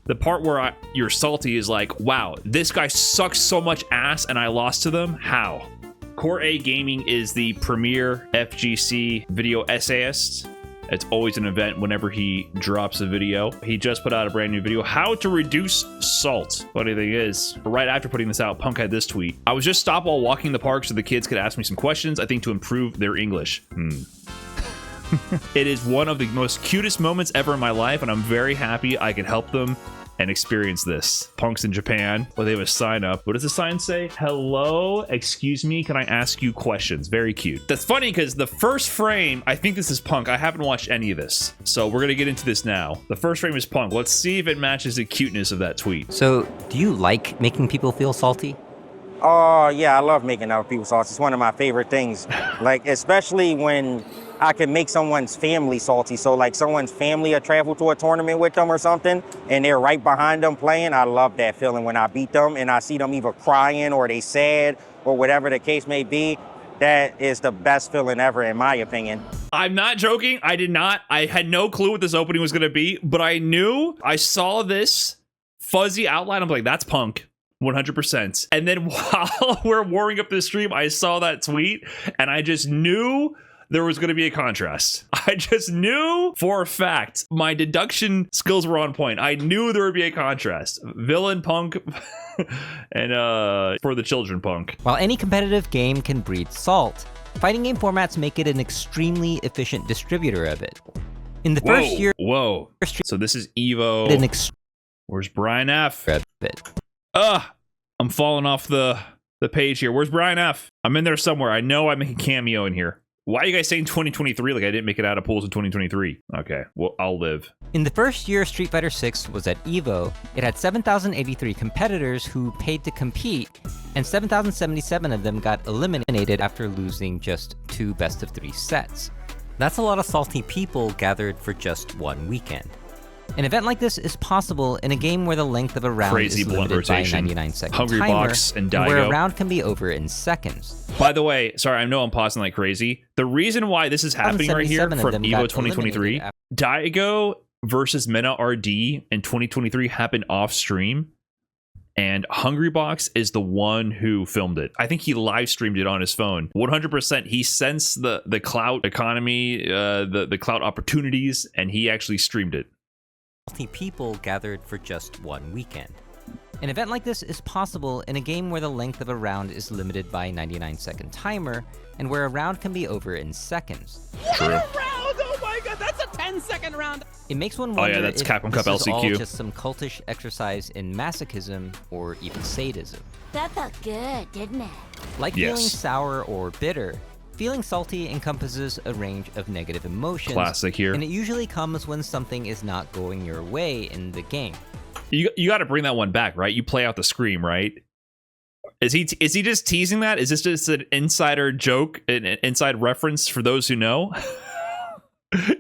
The part where you're salty is like, wow, this guy sucks so much ass and I lost to them. How? Core A Gaming is the premier FGC video essayist. It's always an event whenever he drops a video. He just put out a brand new video, how to reduce salt. Funny thing is, right after putting this out, Punk had this tweet. I was just stopped while walking the park so the kids could ask me some questions, I think to improve their English. It is one of the most cutest moments ever in my life, and I'm very happy I could help them and experience this. Punk's in Japan. Well, they have a sign up. What does the sign say? Hello, excuse me, can I ask you questions? Very cute. That's funny because the first frame, I think this is Punk. I haven't watched any of this, so we're gonna get into this now. The first frame is Punk. Let's see if it matches the cuteness of that tweet. So, do you like making people feel salty? Oh, yeah, I love making other people salty. It's one of my favorite things. Like, especially when I can make someone's family salty. So like someone's family will travel to a tournament with them or something and they're right behind them playing. I love that feeling when I beat them and I see them either crying or they sad or whatever the case may be. That is the best feeling ever, in my opinion. I'm not joking. I had no clue what this opening was going to be, but I saw this fuzzy outline. I'm like, that's Punk. 100%. And then while we're warming up the stream, I saw that tweet and I just knew there was going to be a contrast. I just knew for a fact my deduction skills were on point. I knew there would be a contrast. Villain Punk and for the children Punk. While any competitive game can breed salt, fighting game formats make it an extremely efficient distributor of it. In the first year... Whoa. So this is Evo. Where's Brian F? I'm falling off the page here. Where's Brian F? I'm in there somewhere. I know I make a cameo in here. Why are you guys saying 2023 like I didn't make it out of pools in 2023? Okay, well, I'll live. In the first year Street Fighter 6 was at EVO, it had 7,083 competitors who paid to compete, and 7,077 of them got eliminated after losing just 2 best-of-3 sets. That's a lot of salty people gathered for just one weekend. An event like this is possible in a game where the length of a round is limited by a 99-second Hungry timer, Box and Daigo. where a round can be over in seconds. By the way, sorry, I know I'm pausing like crazy. The reason why this is happening right here from EVO 2023, Daigo versus Mena RD in 2023 happened off stream, and Hungry Box is the one who filmed it. I think he live streamed it on his phone. 100%. He sensed the clout economy, the clout opportunities, and he actually streamed it. People gathered for just one weekend. An event like this is possible in a game where the length of a round is limited by a 99-second timer, and where a round can be over in seconds. True. What a round! Oh my god, that's a 10-second round! It makes one wonder that's if Capcom Cup this is all LCQ. just some cultish exercise in masochism or even sadism. That felt good, didn't it? Like feeling sour or bitter, feeling salty encompasses a range of negative emotions. Classic here. And it usually comes when something is not going your way in the game. You got to bring that one back, right? You play out the scream, right? Is he just teasing that? Is this just an insider joke, an inside reference for those who know?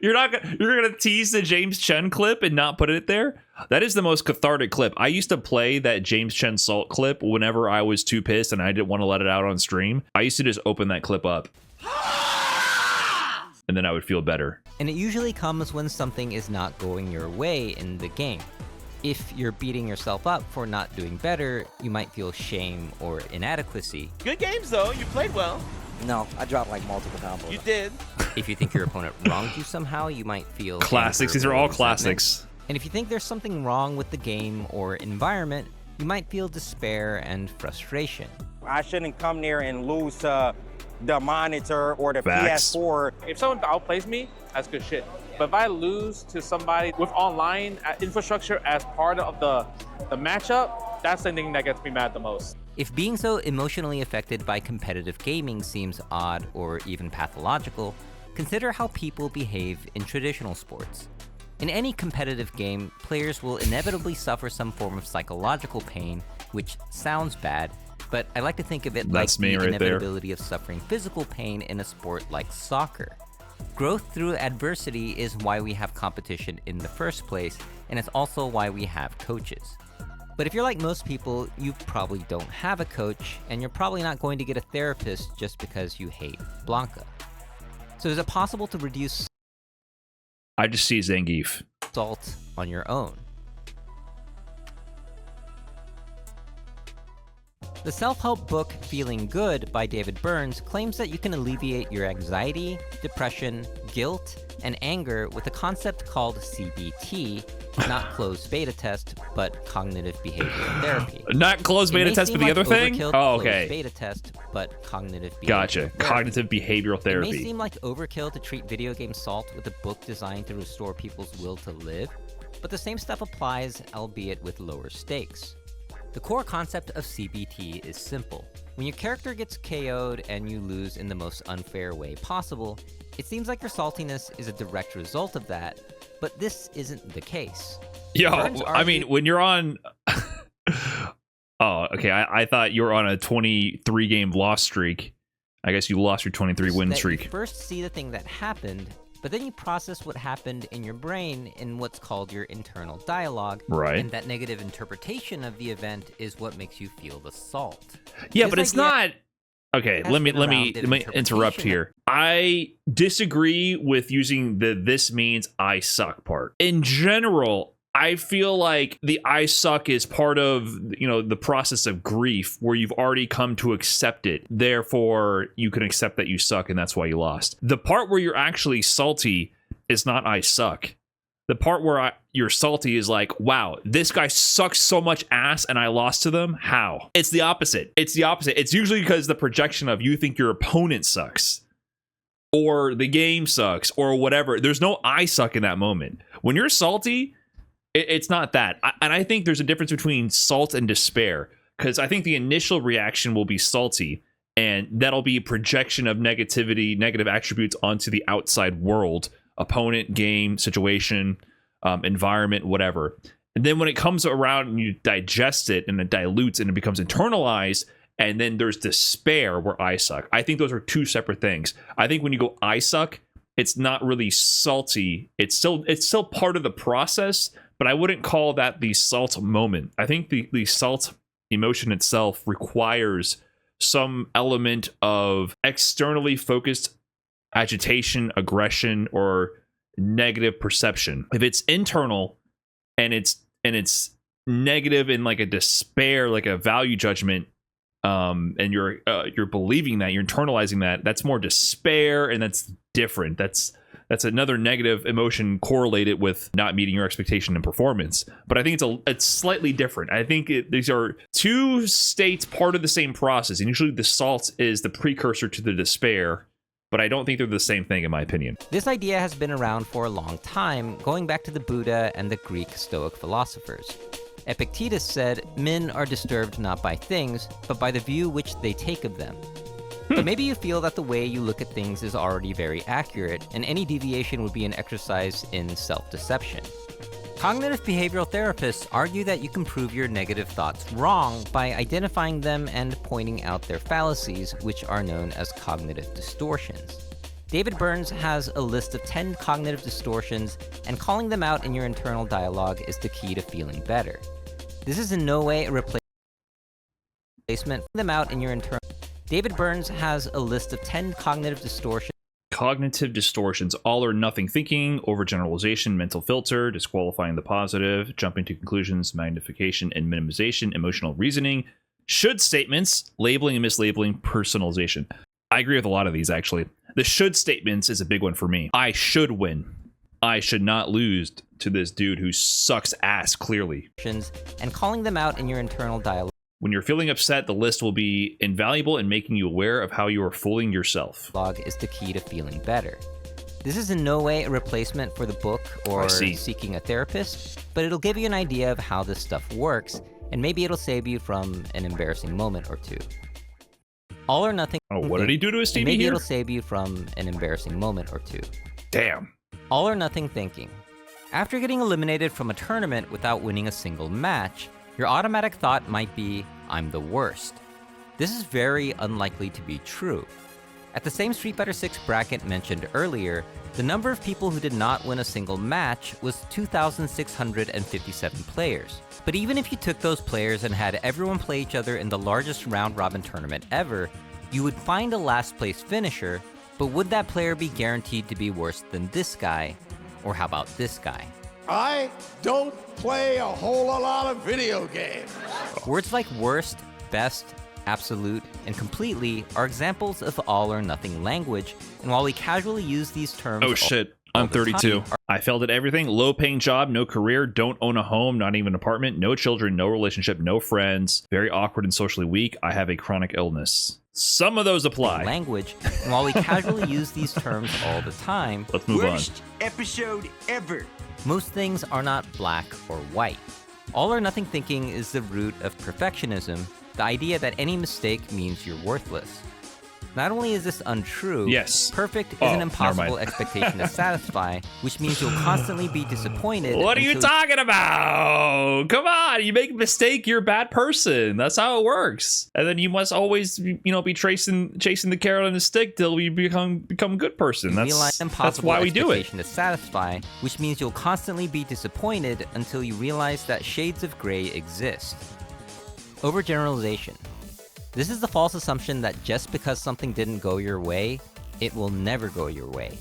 You're gonna tease the James Chen clip and not put it there? That is the most cathartic clip. I used to play that James Chen salt clip whenever I was too pissed and I didn't want to let it out on stream. I used to just open that clip up. And then I would feel better. And it usually comes when something is not going your way in the game. If you're beating yourself up for not doing better, you might feel shame or inadequacy. Good games though, you played well. No, I dropped like multiple combos. You did. If you think your opponent wronged you somehow, you might feel Classics. These are all classics. And if you think there's something wrong with the game or environment, you might feel despair and frustration. I shouldn't come there and lose to the monitor or the PS4. If someone outplays me, that's good shit. But if I lose to somebody with online infrastructure as part of the matchup, that's the thing that gets me mad the most. If being so emotionally affected by competitive gaming seems odd or even pathological, consider how people behave in traditional sports. In any competitive game, players will inevitably suffer some form of psychological pain, which sounds bad, but I like to think of it like the inevitability of suffering physical pain in a sport like soccer. Growth through adversity is why we have competition in the first place, and it's also why we have coaches. But if you're like most people, you probably don't have a coach, and you're probably not going to get a therapist just because you hate Blanca. So is it possible to reduce I just see Zangief. salt on your own? The self-help book Feeling Good by David Burns claims that you can alleviate your anxiety, depression, guilt, and anger with a concept called CBT, not closed beta test, but cognitive behavioral therapy. Not closed beta test, but the other thing? Oh, okay. Closed beta test, but cognitive behavioral Gotcha. therapy. Cognitive behavioral therapy. It may seem like overkill to treat video game salt with a book designed to restore people's will to live, but the same stuff applies, albeit with lower stakes. The core concept of CBT is simple. When your character gets KO'd and you lose in the most unfair way possible, it seems like your saltiness is a direct result of that, but this isn't the case. Yo, I mean, when you're on... Oh, okay, I thought you were on a 23-game loss streak. I guess you lost your 23-win streak. You first see the thing that happened, but then you process what happened in your brain in what's called your internal dialogue. Right. And that negative interpretation of the event is what makes you feel the salt. Yeah, but it's not... Okay, let me interrupt here. I disagree with using the "this means I suck" part. In general, I feel like the "I suck" is part of, the process of grief where you've already come to accept it. Therefore, you can accept that you suck and that's why you lost. The part where you're actually salty is not "I suck." The part where you're salty is like, wow, this guy sucks so much ass and I lost to them. How? It's the opposite. It's the opposite. It's usually because the projection of you think your opponent sucks or the game sucks or whatever. There's no "I suck" in that moment. When you're salty, it's not that. And I think there's a difference between salt and despair, because I think the initial reaction will be salty, and that'll be a projection of negativity, negative attributes onto the outside world. Opponent, game, situation, environment, whatever. And then when it comes around and you digest it and it dilutes and it becomes internalized, and then there's despair where "I suck." I think those are two separate things. I think when you go "I suck," it's not really salty. It's still part of the process, but I wouldn't call that the salt moment. I think the salt emotion itself requires some element of externally focused agitation, aggression, or negative perception. If it's internal and it's negative in like a despair, like a value judgment, and you're believing that, you're internalizing that, that's more despair, and that's different. That's another negative emotion correlated with not meeting your expectation and performance. But I think it's slightly different. I think these are two states, part of the same process, and usually the salt is the precursor to the despair. But I don't think they're the same thing, in my opinion. This idea has been around for a long time, going back to the Buddha and the Greek Stoic philosophers. Epictetus said, "Men are disturbed not by things, but by the view which they take of them." But maybe you feel that the way you look at things is already very accurate, and any deviation would be an exercise in self-deception. Cognitive behavioral therapists argue that you can prove your negative thoughts wrong by identifying them and pointing out their fallacies, which are known as cognitive distortions. David Burns has a list of 10 cognitive distortions, and calling them out in your internal dialogue is the key to feeling better. This is in no way a replacement for them out in your internal. David Burns has a list of 10 cognitive distortions. Cognitive distortions: all or nothing thinking, overgeneralization, mental filter, disqualifying the positive, jumping to conclusions, magnification and minimization, emotional reasoning, should statements, labeling and mislabeling, personalization. I agree with a lot of these, actually. The should statements is a big one for me. I should win. I should not lose to this dude who sucks ass, clearly. And calling them out in your internal dialogue. When you're feeling upset, the list will be invaluable in making you aware of how you are fooling yourself. Is the key to feeling better. This is in no way a replacement for the book or seeking a therapist, but it'll give you an idea of how this stuff works, and maybe it'll save you from an embarrassing moment or two. All or nothing. Oh, what did he do to his TV maybe here? It'll save you from an embarrassing moment or two. Damn. All or nothing thinking. After getting eliminated from a tournament without winning a single match, your automatic thought might be, "I'm the worst." This is very unlikely to be true. At the same Street Fighter 6 bracket mentioned earlier, the number of people who did not win a single match was 2,657 players. But even if you took those players and had everyone play each other in the largest round-robin tournament ever, you would find a last-place finisher, but would that player be guaranteed to be worse than this guy? Or how about this guy? I don't play a whole lot of video games. Words like worst, best, absolute, and completely are examples of all or nothing language, and while we casually use these terms... Oh shit, I'm 32. I failed at everything. Low paying job, no career, don't own a home, not even an apartment, no children, no relationship, no friends, very awkward and socially weak. I have a chronic illness. Some of those apply. Language, and while we casually use these terms all the time... Let's move on. Worst episode ever. Most things are not black or white. All or nothing thinking is the root of perfectionism, the idea that any mistake means you're worthless. Not only is this untrue, Yes. perfect is Oh, an never impossible mind. expectation to satisfy, which means you'll constantly be disappointed. What are you until talking about? Come on, you make a mistake, you're a bad person. That's how it works. And then you must always, be chasing the carrot on the stick till you become a good person. you realize an That's impossible why we do it. expectation to satisfy, which means you'll constantly be disappointed until you realize that shades of gray exist. Overgeneralization. This is the false assumption that just because something didn't go your way, it will never go your way.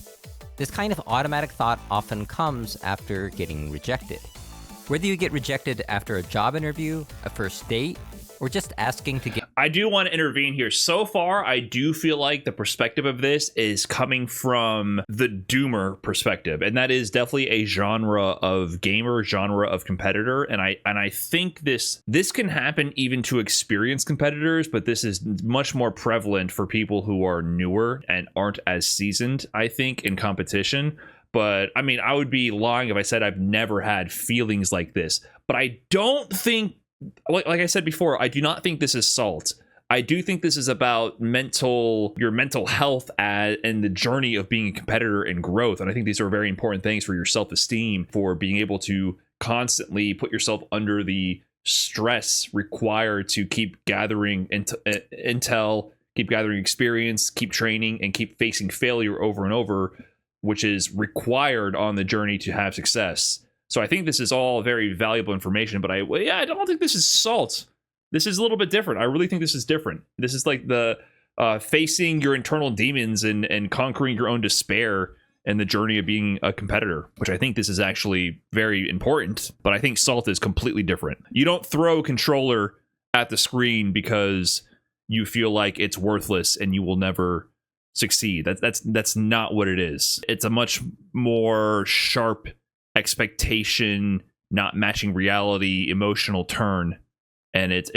This kind of automatic thought often comes after getting rejected. Whether you get rejected after a job interview, a first date, or just asking to get... I do want to intervene here. So far, I do feel like the perspective of this is coming from the doomer perspective, and that is definitely a genre of gamer, genre of competitor. And I think this can happen even to experienced competitors, but this is much more prevalent for people who are newer and aren't as seasoned, I think, in competition. But I mean, I would be lying if I said I've never had feelings like this. But I don't think, like I said before, I do not think this is salt. I do think this is about your mental health and the journey of being a competitor and growth. And I think these are very important things for your self-esteem, for being able to constantly put yourself under the stress required to keep gathering intel, keep gathering experience, keep training, and keep facing failure over and over, which is required on the journey to have success. So I think this is all very valuable information, but I don't think this is salt. This is a little bit different. I really think this is different. This is like the facing your internal demons and conquering your own despair and the journey of being a competitor, which I think this is actually very important. But I think salt is completely different. You don't throw a controller at the screen because you feel like it's worthless and you will never succeed. That's not what it is. It's a much more sharp expectation, not matching reality, emotional turn, and it's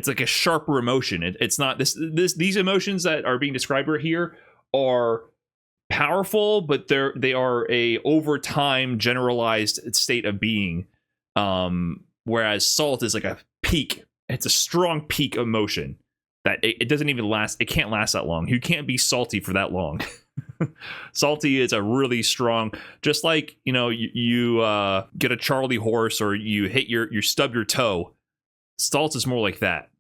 like a sharper emotion. It's not these emotions that are being described right here are powerful, but they are a over time generalized state of being, whereas salt is like a peak. It's a strong peak emotion that it doesn't even last. It can't last that long. You can't be salty for that long. Salty is a really strong, just like, you get a Charlie horse or you hit you stub your toe. Salt is more like that.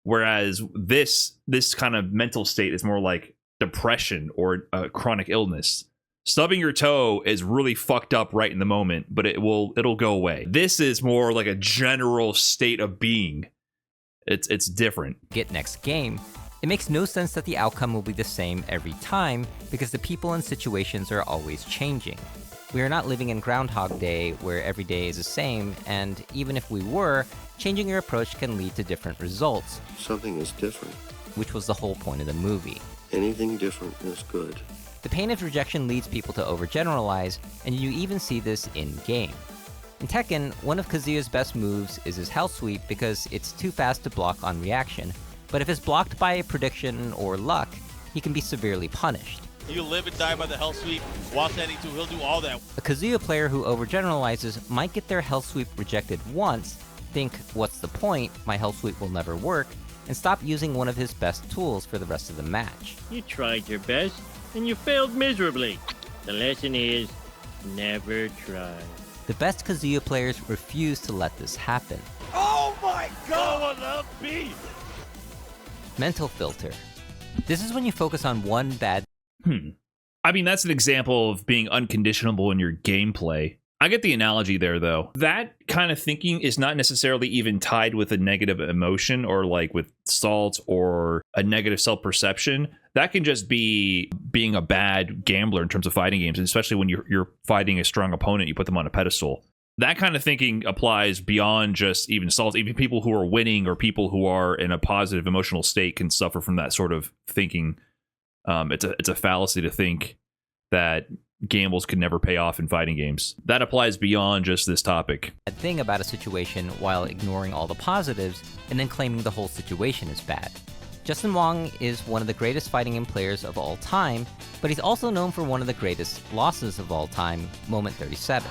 Whereas this kind of mental state is more like depression or chronic illness. Stubbing your toe is really fucked up right in the moment, but it'll go away. This is more like a general state of being. It's different. Get next game. It makes no sense that the outcome will be the same every time, because the people and situations are always changing. We are not living in Groundhog Day, where every day is the same, and even if we were, changing your approach can lead to different results. Something is different. Which was the whole point of the movie. Anything different is good. The pain of rejection leads people to overgeneralize, and you even see this in-game. In Tekken, one of Kazuya's best moves is his Hell Sweep because it's too fast to block on reaction, but if it's blocked by a prediction or luck, he can be severely punished. You live and die by the Hell Sweep. While standing to, he'll do all that. A Kazuya player who overgeneralizes might get their Hell Sweep rejected once, think, what's the point, my Hell Sweep will never work, and stop using one of his best tools for the rest of the match. You tried your best, and you failed miserably. The lesson is, never try. The best Kazuya players refuse to let this happen. Oh my God! Go on up, B! Mental filter. This is when you focus on one bad... I mean, that's an example of being unconditionable in your gameplay. I get the analogy there, though. That kind of thinking is not necessarily even tied with a negative emotion or like with salt or a negative self-perception. That can just be being a bad gambler in terms of fighting games, and especially when you're fighting a strong opponent, you put them on a pedestal. that kind of thinking applies beyond just even salty. Even people who are winning or people who are in a positive emotional state can suffer from that sort of thinking. It's a fallacy to think that gambles can never pay off in fighting games. That applies beyond just this topic. Bad thing about a situation while ignoring all the positives and then claiming the whole situation is bad. Justin Wong is one of the greatest fighting game players of all time, but he's also known for one of the greatest losses of all time, Moment 37.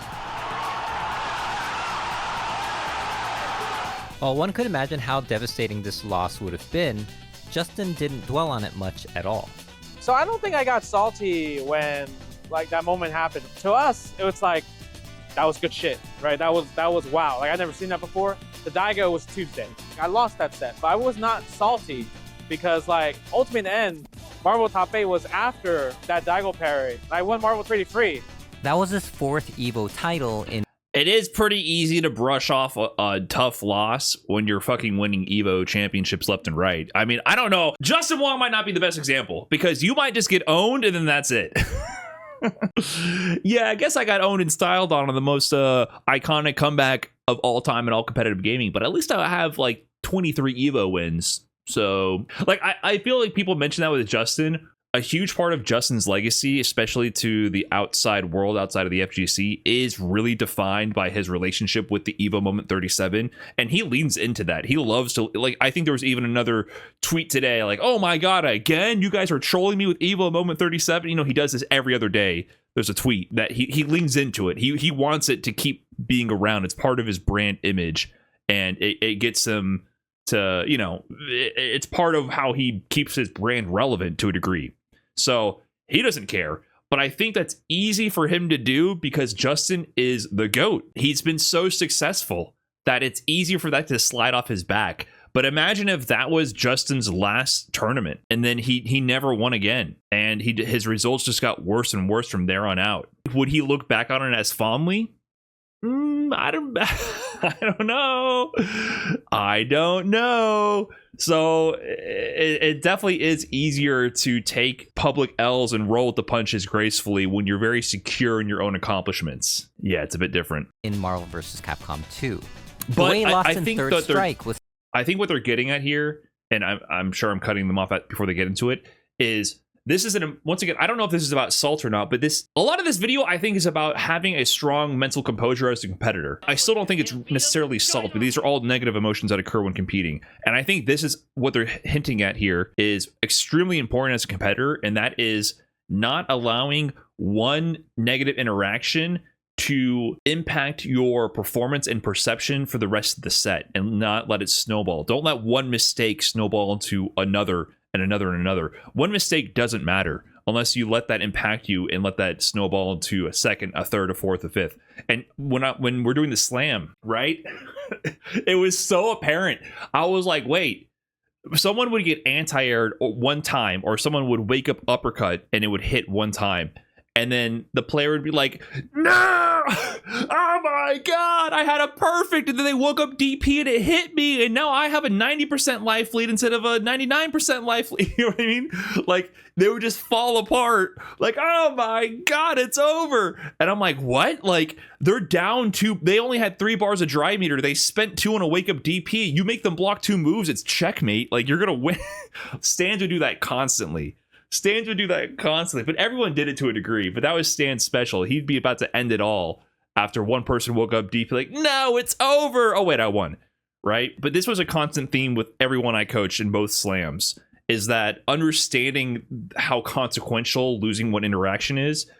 While one could imagine how devastating this loss would have been, Justin didn't dwell on it much at all. So I don't think I got salty when like that moment happened. To us, it was like, that was good shit, right? That was wow. Like I'd never seen that before. The Daigo was Tuesday. I lost that set, but I was not salty because like ultimately in the end, Marvel Top 8 was after that Daigo parry. I won Marvel 3 free. That was his 4th EVO title in. It is pretty easy to brush off a tough loss when you're fucking winning EVO championships left and right. I mean, I don't know. Justin Wong might not be the best example because you might just get owned and then that's it. Yeah, I guess I got owned and styled on the most iconic comeback of all time in all competitive gaming, but at least I have like 23 EVO wins. So, like, I feel like people mention that with Justin. A huge part of Justin's legacy, especially to the outside world, outside of the FGC, is really defined by his relationship with the EVO Moment 37. And he leans into that. He loves to, like, I think there was even another tweet today, like, oh my God, again, you guys are trolling me with EVO Moment 37. You know, he does this every other day. There's a tweet that he leans into it. He wants it to keep being around. It's part of his brand image. And it gets him to, you know, it's part of how he keeps his brand relevant to a degree. So he doesn't care, but I think that's easy for him to do because Justin is the GOAT. He's been so successful that it's easier for that to slide off his back. But imagine if that was Justin's last tournament and then he never won again and his results just got worse and worse from there on out. Would he look back on it as fondly? I don't know. I don't know. So it definitely is easier to take public L's and roll with the punches gracefully when you're very secure in your own accomplishments. Yeah, it's a bit different. In Marvel vs. Capcom 2. But I think Third Strike was. I think what they're getting at here, and I'm sure I'm cutting them off before they get into it, is this isn't, once again, I don't know if this is about salt or not, but a lot of this video I think is about having a strong mental composure as a competitor. I still don't think it's necessarily salt, but these are all negative emotions that occur when competing. And I think this is what they're hinting at here is extremely important as a competitor, and that is not allowing one negative interaction to impact your performance and perception for the rest of the set and not let it snowball. Don't let one mistake snowball into another and another and another. One mistake doesn't matter unless you let that impact you and let that snowball into a second, a third, a fourth, a fifth. And when we're doing the slam, right? It was so apparent. I was like, wait, someone would get anti-aired one time or someone would wake up uppercut and it would hit one time. And then the player would be like, no, oh my God, I had a perfect. And then they woke up DP and it hit me. And now I have a 90% life lead instead of a 99% life lead. You know what I mean? Like they would just fall apart. Like, oh my God, it's over. And I'm like, what? Like they're down to, they only had 3 bars of dry meter. They spent 2 on a wake up DP. You make them block 2 moves. It's checkmate. Like you're going to win. Stans would do that constantly. Stans would do that constantly, but everyone did it to a degree. But that was Stan's special. He'd be about to end it all after one person woke up deep, like, no, it's over. Oh, wait, I won. Right? But this was a constant theme with everyone I coached in both slams, is that understanding how consequential losing one interaction is.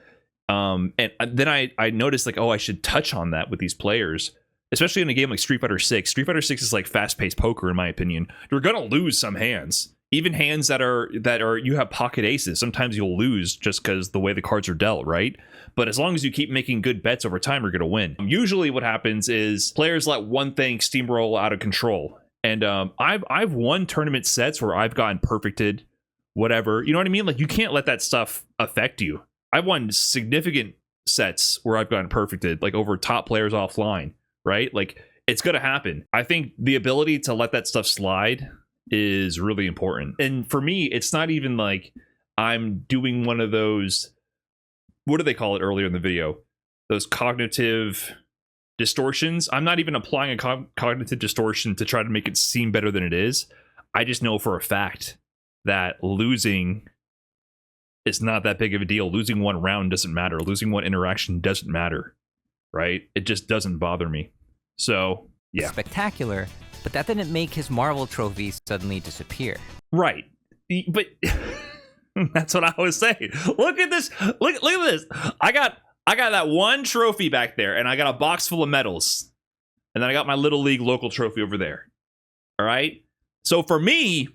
And then I noticed, like, oh, I should touch on that with these players, especially in a game like Street Fighter 6. Street Fighter 6 is like fast-paced poker, in my opinion. You're going to lose some hands. Even hands that are you have pocket aces, sometimes you'll lose just because the way the cards are dealt, right? But as long as you keep making good bets over time, you're going to win. Usually what happens is players let one thing steamroll out of control. And I've won tournament sets where I've gotten perfected, whatever. You know what I mean? Like you can't let that stuff affect you. I've won significant sets where I've gotten perfected, like over top players offline, right? Like it's going to happen. I think the ability to let that stuff slide is really important. And for me, it's not even like I'm doing one of those, what do they call it earlier in the video? Those cognitive distortions. I'm not even applying a cognitive distortion to try to make it seem better than it is. I just know for a fact that losing is not that big of a deal. Losing one round doesn't matter. Losing one interaction doesn't matter, right? It just doesn't bother me. So, yeah. Spectacular, but that didn't make his Marvel trophies suddenly disappear. Right. But that's what I was saying. Look at this. Look at this. I got that one trophy back there, and I got a box full of medals. And then I got my Little League local trophy over there. All right? So for me,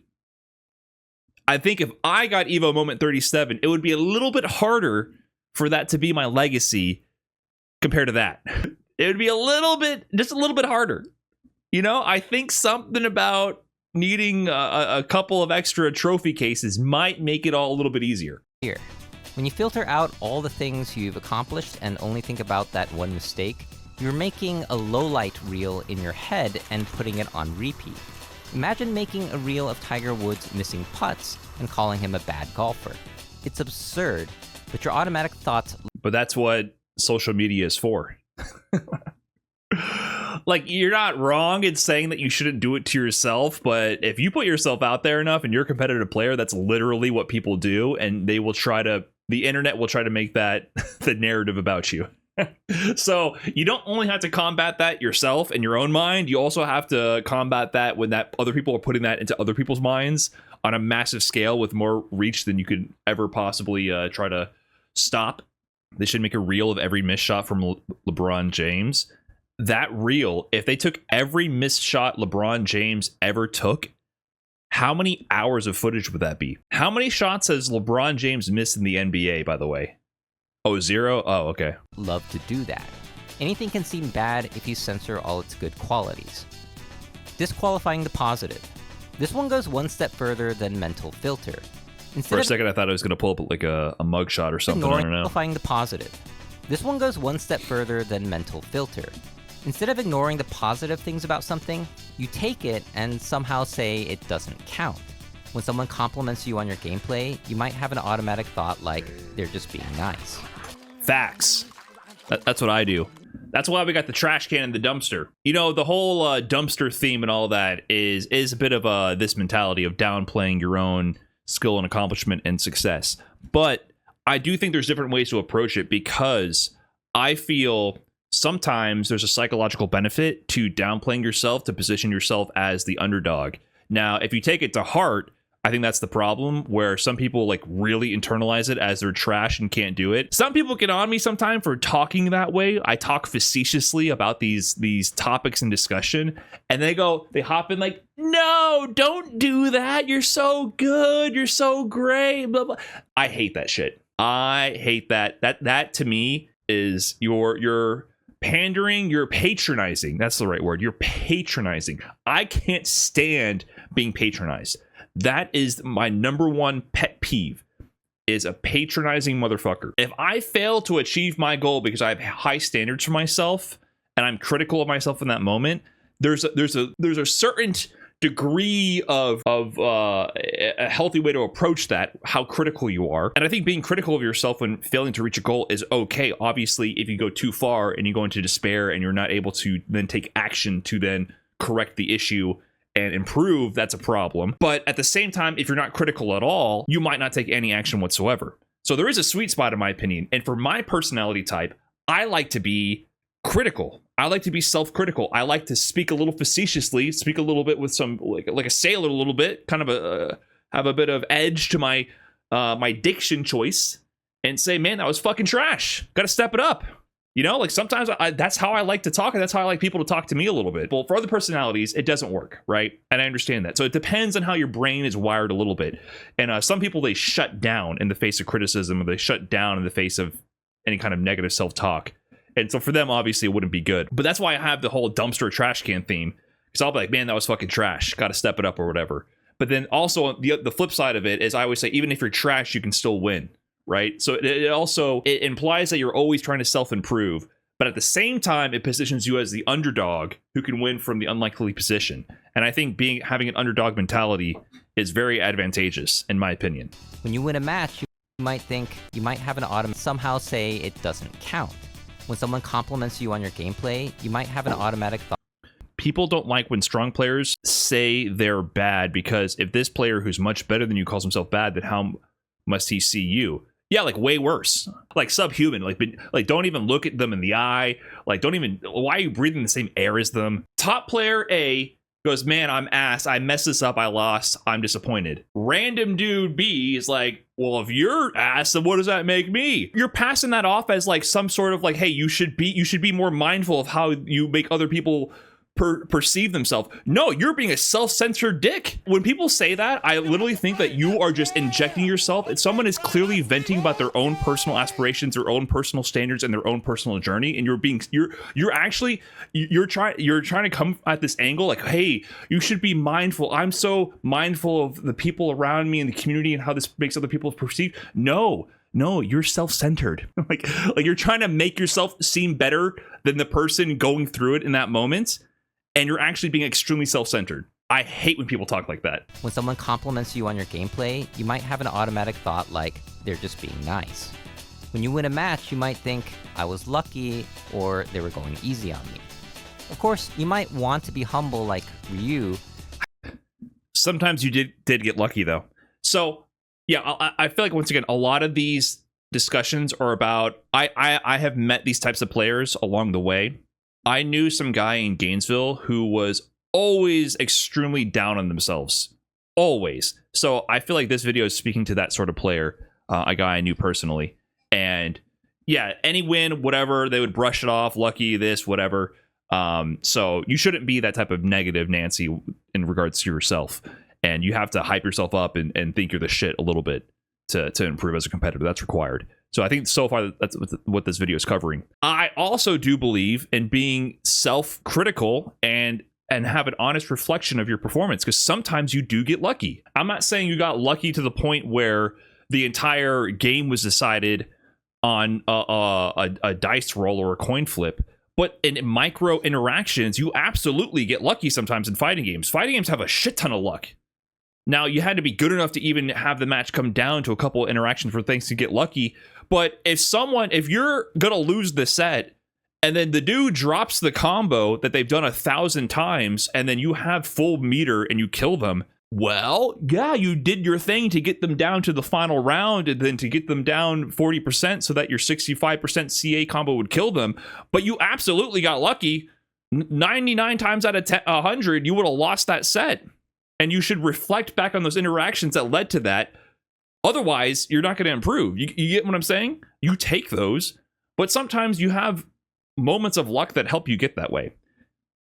I think if I got Evo Moment 37, it would be a little bit harder for that to be my legacy compared to that. It would be just a little bit harder. You know, I think something about needing a couple of extra trophy cases might make it all a little bit easier. Here, when you filter out all the things you've accomplished and only think about that one mistake, you're making a low-light reel in your head and putting it on repeat. Imagine making a reel of Tiger Woods missing putts and calling him a bad golfer. It's absurd, but your automatic thoughts... But that's what social media is for. Like, you're not wrong in saying that you shouldn't do it to yourself, but if you put yourself out there enough and you're a competitive player, that's literally what people do, and they will try to... The internet will try to make that the narrative about you. So you don't only have to combat that yourself in your own mind, you also have to combat that when that other people are putting that into other people's minds on a massive scale with more reach than you could ever possibly try to stop. They should make a reel of every missed shot from LeBron James. That reel, if they took every missed shot LeBron James ever took, how many hours of footage would that be? How many shots has LeBron James missed in the NBA, by the way? Oh, 0? Oh, okay. Love to do that. Anything can seem bad if you censor all its good qualities. Disqualifying the positive. This one goes one step further than mental filter. For a second, I thought I was going to pull up like a mugshot or something. I don't know. Disqualifying the positive. This one goes one step further than mental filter. Instead of ignoring the positive things about something, you take it and somehow say it doesn't count. When someone compliments you on your gameplay, you might have an automatic thought like, they're just being nice. Facts. That's what I do. That's why we got the trash can and the dumpster. You know, the whole dumpster theme and all that is a bit of this mentality of downplaying your own skill and accomplishment and success. But I do think there's different ways to approach it, because I feel sometimes there's a psychological benefit to downplaying yourself to position yourself as the underdog. Now, if you take it to heart, I think that's the problem, where some people like really internalize it as they're trash and can't do it. Some people get on me sometimes for talking that way. I talk facetiously about these topics in discussion, and they hop in like, no, don't do that. You're so good. You're so great. Blah, blah. I hate that shit. I hate that. That to me is you're pandering, you're patronizing. That's the right word. You're patronizing. I can't stand being patronized. That is my number one pet peeve, is a patronizing motherfucker. If I fail to achieve my goal because I have high standards for myself and I'm critical of myself in that moment, there's a certain degree of a healthy way to approach that, how critical you are. And I think being critical of yourself when failing to reach a goal is okay. Obviously, if you go too far and you go into despair and you're not able to then take action to then correct the issue and improve, that's a problem. But at the same time, if you're not critical at all, you might not take any action whatsoever. So there is a sweet spot in my opinion. And for my personality type, I like to be critical. I like to be self-critical. I like to speak a little facetiously, speak a little bit with some like a sailor a little bit, kind of have a bit of edge to my my diction choice, and say, man, that was fucking trash. Got to step it up. You know, like sometimes that's how I like to talk, and that's how I like people to talk to me a little bit. Well, for other personalities, it doesn't work, right? And I understand that. So it depends on how your brain is wired a little bit. And some people, they shut down in the face of criticism, or they shut down in the face of any kind of negative self-talk. And so for them, obviously, it wouldn't be good. But that's why I have the whole dumpster trash can theme. Because I'll be like, man, that was fucking trash. Got to step it up or whatever. But then also, the flip side of it is I always say, even if you're trash, you can still win. Right? So it implies that you're always trying to self-improve, but at the same time, it positions you as the underdog who can win from the unlikely position. And I think having an underdog mentality is very advantageous, in my opinion. When you win a match, you might think you might have an automatic somehow say it doesn't count. When someone compliments you on your gameplay, you might have an automatic thought. People don't like when strong players say they're bad, because if this player who's much better than you calls himself bad, then how must he see you? Yeah, like way worse, like subhuman, like don't even look at them in the eye. Like don't even, why are you breathing the same air as them? Top player A goes, man, I'm ass. I messed this up. I lost. I'm disappointed. Random dude B is like, well, if you're ass, then what does that make me? You're passing that off as like some sort of like, hey, you should be more mindful of how you make other people perceive themselves. No, you're being a self-centered dick. When people say that, I literally think that you are just injecting yourself. If someone is clearly venting about their own personal aspirations, their own personal standards, and their own personal journey, and you're trying to come at this angle like, hey, you should be mindful. I'm so mindful of the people around me and the community and how this makes other people perceive. No, you're self-centered. like you're trying to make yourself seem better than the person going through it in that moment. And you're actually being extremely self-centered. I hate when people talk like that. When someone compliments you on your gameplay, you might have an automatic thought like, they're just being nice. When you win a match, you might think, I was lucky, or they were going easy on me. Of course, you might want to be humble like Ryu. Sometimes you did get lucky, though. So, yeah, I feel like, once again, a lot of these discussions are about, I have met these types of players along the way. I knew some guy in Gainesville who was always extremely down on themselves. Always. So I feel like this video is speaking to that sort of player, a guy I knew personally. And yeah, any win, whatever, they would brush it off, lucky, this, whatever. So you shouldn't be that type of negative Nancy in regards to yourself. And you have to hype yourself up and think you're the shit a little bit to improve as a competitor. That's required. So I think so far that's what this video is covering. I also do believe in being self-critical and have an honest reflection of your performance, because sometimes you do get lucky. I'm not saying you got lucky to the point where the entire game was decided on a dice roll or a coin flip, but in micro interactions, you absolutely get lucky sometimes in fighting games. Fighting games have a shit ton of luck. Now, you had to be good enough to even have the match come down to a couple of interactions for things to get lucky. But if you're going to lose the set, and then the dude drops the combo that they've done 1,000 times, and then you have full meter and you kill them, well, yeah, you did your thing to get them down to the final round, and then to get them down 40% so that your 65% CA combo would kill them. But you absolutely got lucky. 99 times out of 100, you would have lost that set. And you should reflect back on those interactions that led to that. Otherwise, you're not going to improve. You get what I'm saying? You take those, but sometimes you have moments of luck that help you get that way.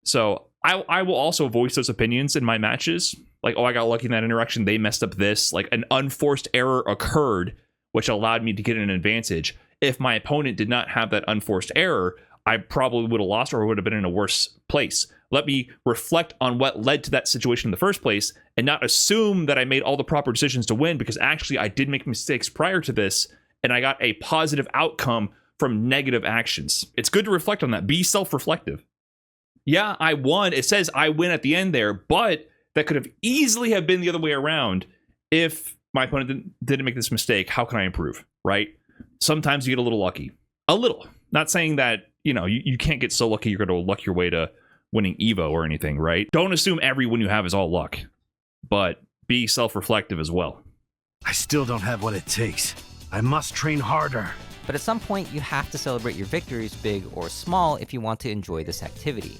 So I will also voice those opinions in my matches. Like, oh, I got lucky in that interaction. They messed up this. Like, an unforced error occurred, which allowed me to get an advantage. If my opponent did not have that unforced error, I probably would have lost or would have been in a worse place. Let me reflect on what led to that situation in the first place and not assume that I made all the proper decisions to win, because actually I did make mistakes prior to this and I got a positive outcome from negative actions. It's good to reflect on that. Be self-reflective. Yeah, I won. It says I win at the end there, but that could have easily have been the other way around. If my opponent didn't make this mistake, how can I improve, right? Sometimes you get a little lucky. A little. Not saying that, you can't get so lucky you're going to luck your way to winning Evo or anything, right? Don't assume every win you have is all luck, but be self-reflective as well. I still don't have what it takes. I must train harder. But at some point, you have to celebrate your victories, big or small, if you want to enjoy this activity.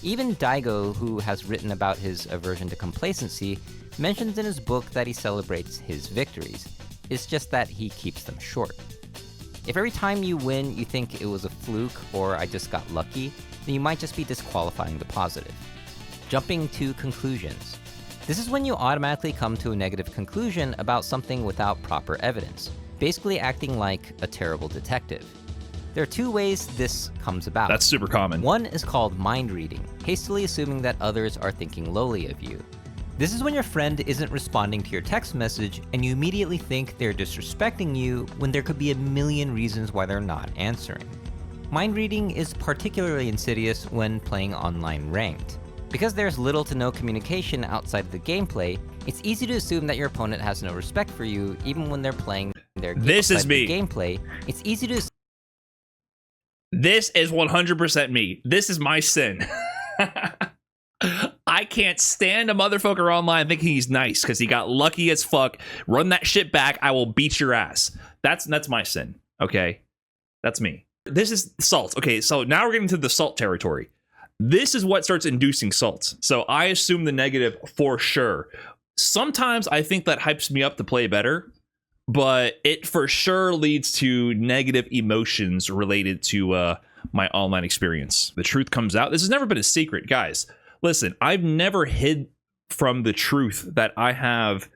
Even Daigo, who has written about his aversion to complacency, mentions in his book that he celebrates his victories. It's just that he keeps them short. If every time you win you think it was a fluke or I just got lucky, then you might just be disqualifying the positive. Jumping to conclusions. This is when you automatically come to a negative conclusion about something without proper evidence, basically acting like a terrible detective. There are two ways this comes about. That's super common. One is called mind reading, hastily assuming that others are thinking lowly of you. This is when your friend isn't responding to your text message and you immediately think they're disrespecting you when there could be a million reasons why they're not answering. Mind reading is particularly insidious when playing online ranked. Because there's little to no communication outside of the gameplay, it's easy to assume that your opponent has no respect for you even when they're playing their This is me. gameplay. It's easy to This is 100% me. This is my sin. I can't stand a motherfucker online thinking he's nice because he got lucky as fuck. Run that shit back. I will beat your ass. That's my sin. Okay, that's me. This is salt. Okay, so now we're getting to the salt territory. This is what starts inducing salt. So I assume the negative for sure. Sometimes I think that hypes me up to play better, but it for sure leads to negative emotions related to my online experience. The truth comes out. This has never been a secret, guys. Listen, I've never hid from the truth that I have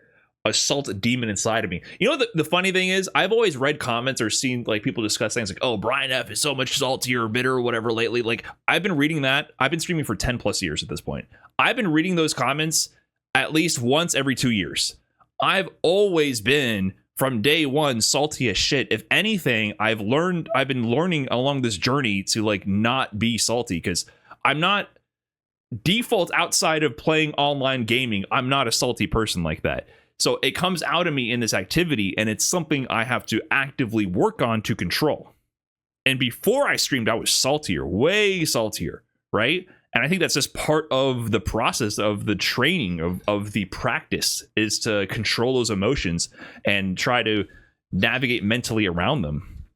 a salt demon inside of me. You know, the funny thing is, I've always read comments or seen like people discuss things like, oh, Brian F is so much salty or bitter or whatever lately. Like, I've been reading that. I've been streaming for 10 plus years at this point. I've been reading those comments at least once every 2 years. I've always been, from day one, salty as shit. If anything, I've been learning along this journey to like not be salty, because I'm not default outside of playing online gaming. I'm not a salty person like that. So it comes out of me in this activity, and it's something I have to actively work on to control. And before I streamed, I was saltier, way saltier, right? And I think that's just part of the process of the training, of the practice, is to control those emotions and try to navigate mentally around them.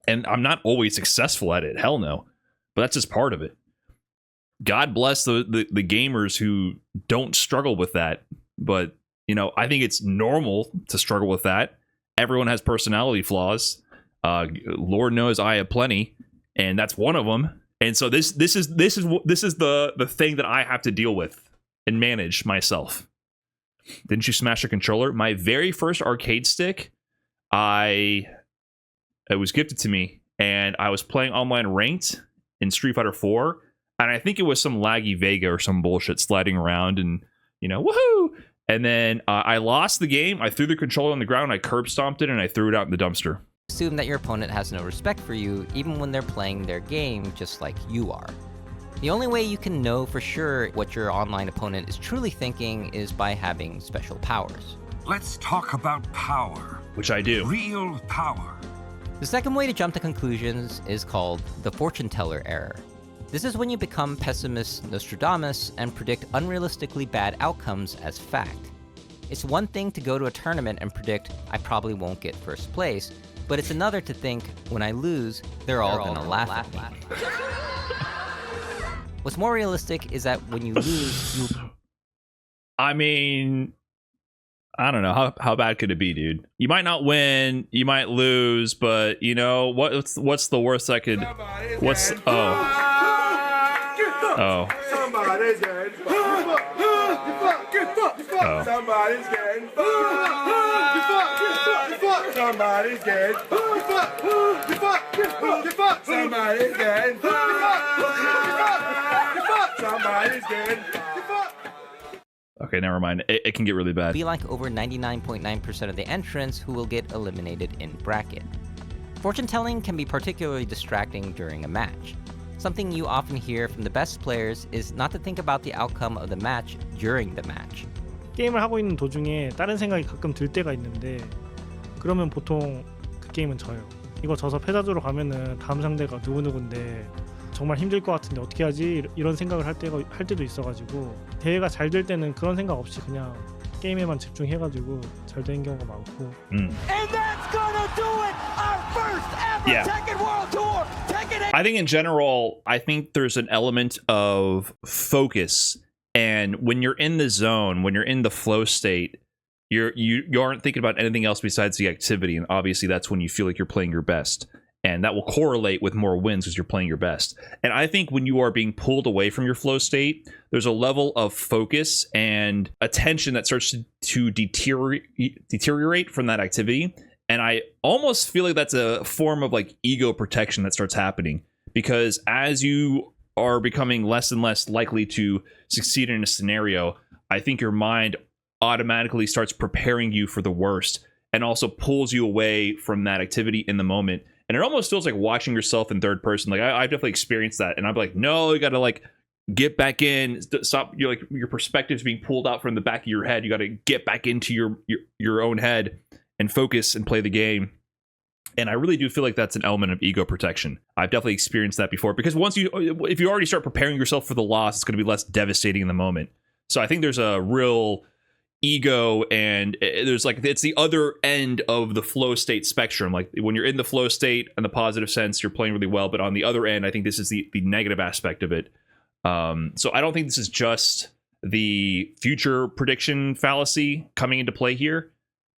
And I'm not always successful at it, hell no, but that's just part of it. God bless the gamers who don't struggle with that, but you know, I think it's normal to struggle with that. Everyone has personality flaws. Lord knows I have plenty, and that's one of them. And so this is the thing that I have to deal with and manage myself. Didn't you smash a controller? My very first arcade stick, it was gifted to me, and I was playing online ranked in Street Fighter 4, and I think it was some laggy Vega or some bullshit sliding around, and you know, woohoo! And then I lost the game. I threw the controller on the ground, I curb stomped it, and I threw it out in the dumpster. Assume that your opponent has no respect for you, even when they're playing their game just like you are. The only way you can know for sure what your online opponent is truly thinking is by having special powers. Let's talk about power. Which I do. Real power. The second way to jump to conclusions is called the fortune teller error. This is when you become pessimist Nostradamus and predict unrealistically bad outcomes as fact. It's one thing to go to a tournament and predict, I probably won't get first place, but it's another to think, when I lose, they're all gonna laugh at me. What's more realistic is that when you lose, I mean, I don't know, how bad could it be, dude? You might not win, you might lose, but you know what's the worst I could? Somebody's getting Somebody's getting Somebody's getting Somebody's getting Somebody's getting Okay, never mind. It can get really bad. Be like over 99.9% of the entrants who will get eliminated in bracket. Fortune telling can be particularly distracting during a match. Something you often hear from the best players is not to think about the outcome of the match during the match. 게임을 하고 있는 도중에 다른 생각이 가끔 들 때가 있는데 그러면 보통 그 게임은 져요. 이거 져서 패자조로 가면은 다음 상대가 누구누군데 정말 힘들 것 같은데 어떻게 하지? 이런 생각을 할 때도 있어가지고 대회가 잘 될 때는 그런 생각 없이 그냥 게임에만 집중해가지고 잘 되는 경우가 많고. And that's gonna do it! Our first ever Tekken World Tour! I think in general, I think there's an element of focus, and when you're in the zone, when you're in the flow state, you aren't thinking about anything else besides the activity, and obviously that's when you feel like you're playing your best. And that will correlate with more wins because you're playing your best. And I think when you are being pulled away from your flow state, there's a level of focus and attention that starts to deteriorate from that activity. And I almost feel like that's a form of like ego protection that starts happening. Because as you are becoming less and less likely to succeed in a scenario, I think your mind automatically starts preparing you for the worst and also pulls you away from that activity in the moment. And it almost feels like watching yourself in third person. Like I've definitely experienced that, and I'm like, no, you got to like get back in. Stop. You're like your perspective's being pulled out from the back of your head. You got to get back into your own head and focus and play the game. And I really do feel like that's an element of ego protection. I've definitely experienced that before, because if you already start preparing yourself for the loss, it's going to be less devastating in the moment. So I think there's a real ego, and there's like, it's the other end of the flow state spectrum. Like when you're in the flow state in the positive sense, you're playing really well, but on the other end, I think this is the negative aspect of it. So I don't think this is just the future prediction fallacy coming into play here.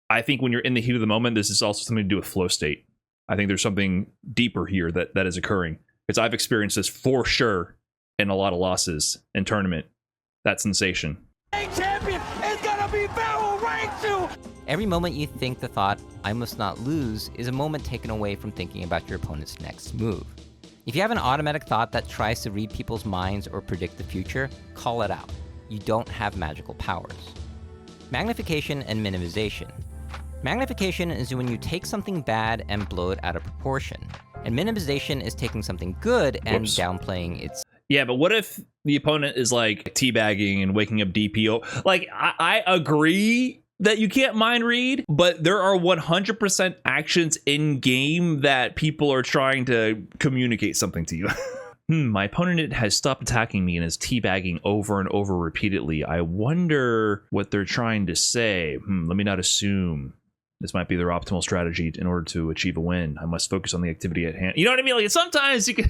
I think when you're in the heat of the moment, this is also something to do with flow state. I think there's something deeper here that is occurring, because I've experienced this for sure in a lot of losses in tournament. That sensation. Champion is gonna be barrel ranked too. Every moment you think the thought, I must not lose, is a moment taken away from thinking about your opponent's next move. If you have an automatic thought that tries to read people's minds or predict the future, call it out. You don't have magical powers. Magnification and minimization. Magnification is when you take something bad and blow it out of proportion. And minimization is taking something good and downplaying its... Yeah, but what if the opponent is like teabagging and waking up DPO? Like, I agree that you can't mind read, but there are 100% actions in game that people are trying to communicate something to you. My opponent has stopped attacking me and is teabagging over and over repeatedly. I wonder what they're trying to say. Let me not assume. This might be their optimal strategy in order to achieve a win. I must focus on the activity at hand. You know what I mean? Like, sometimes you can...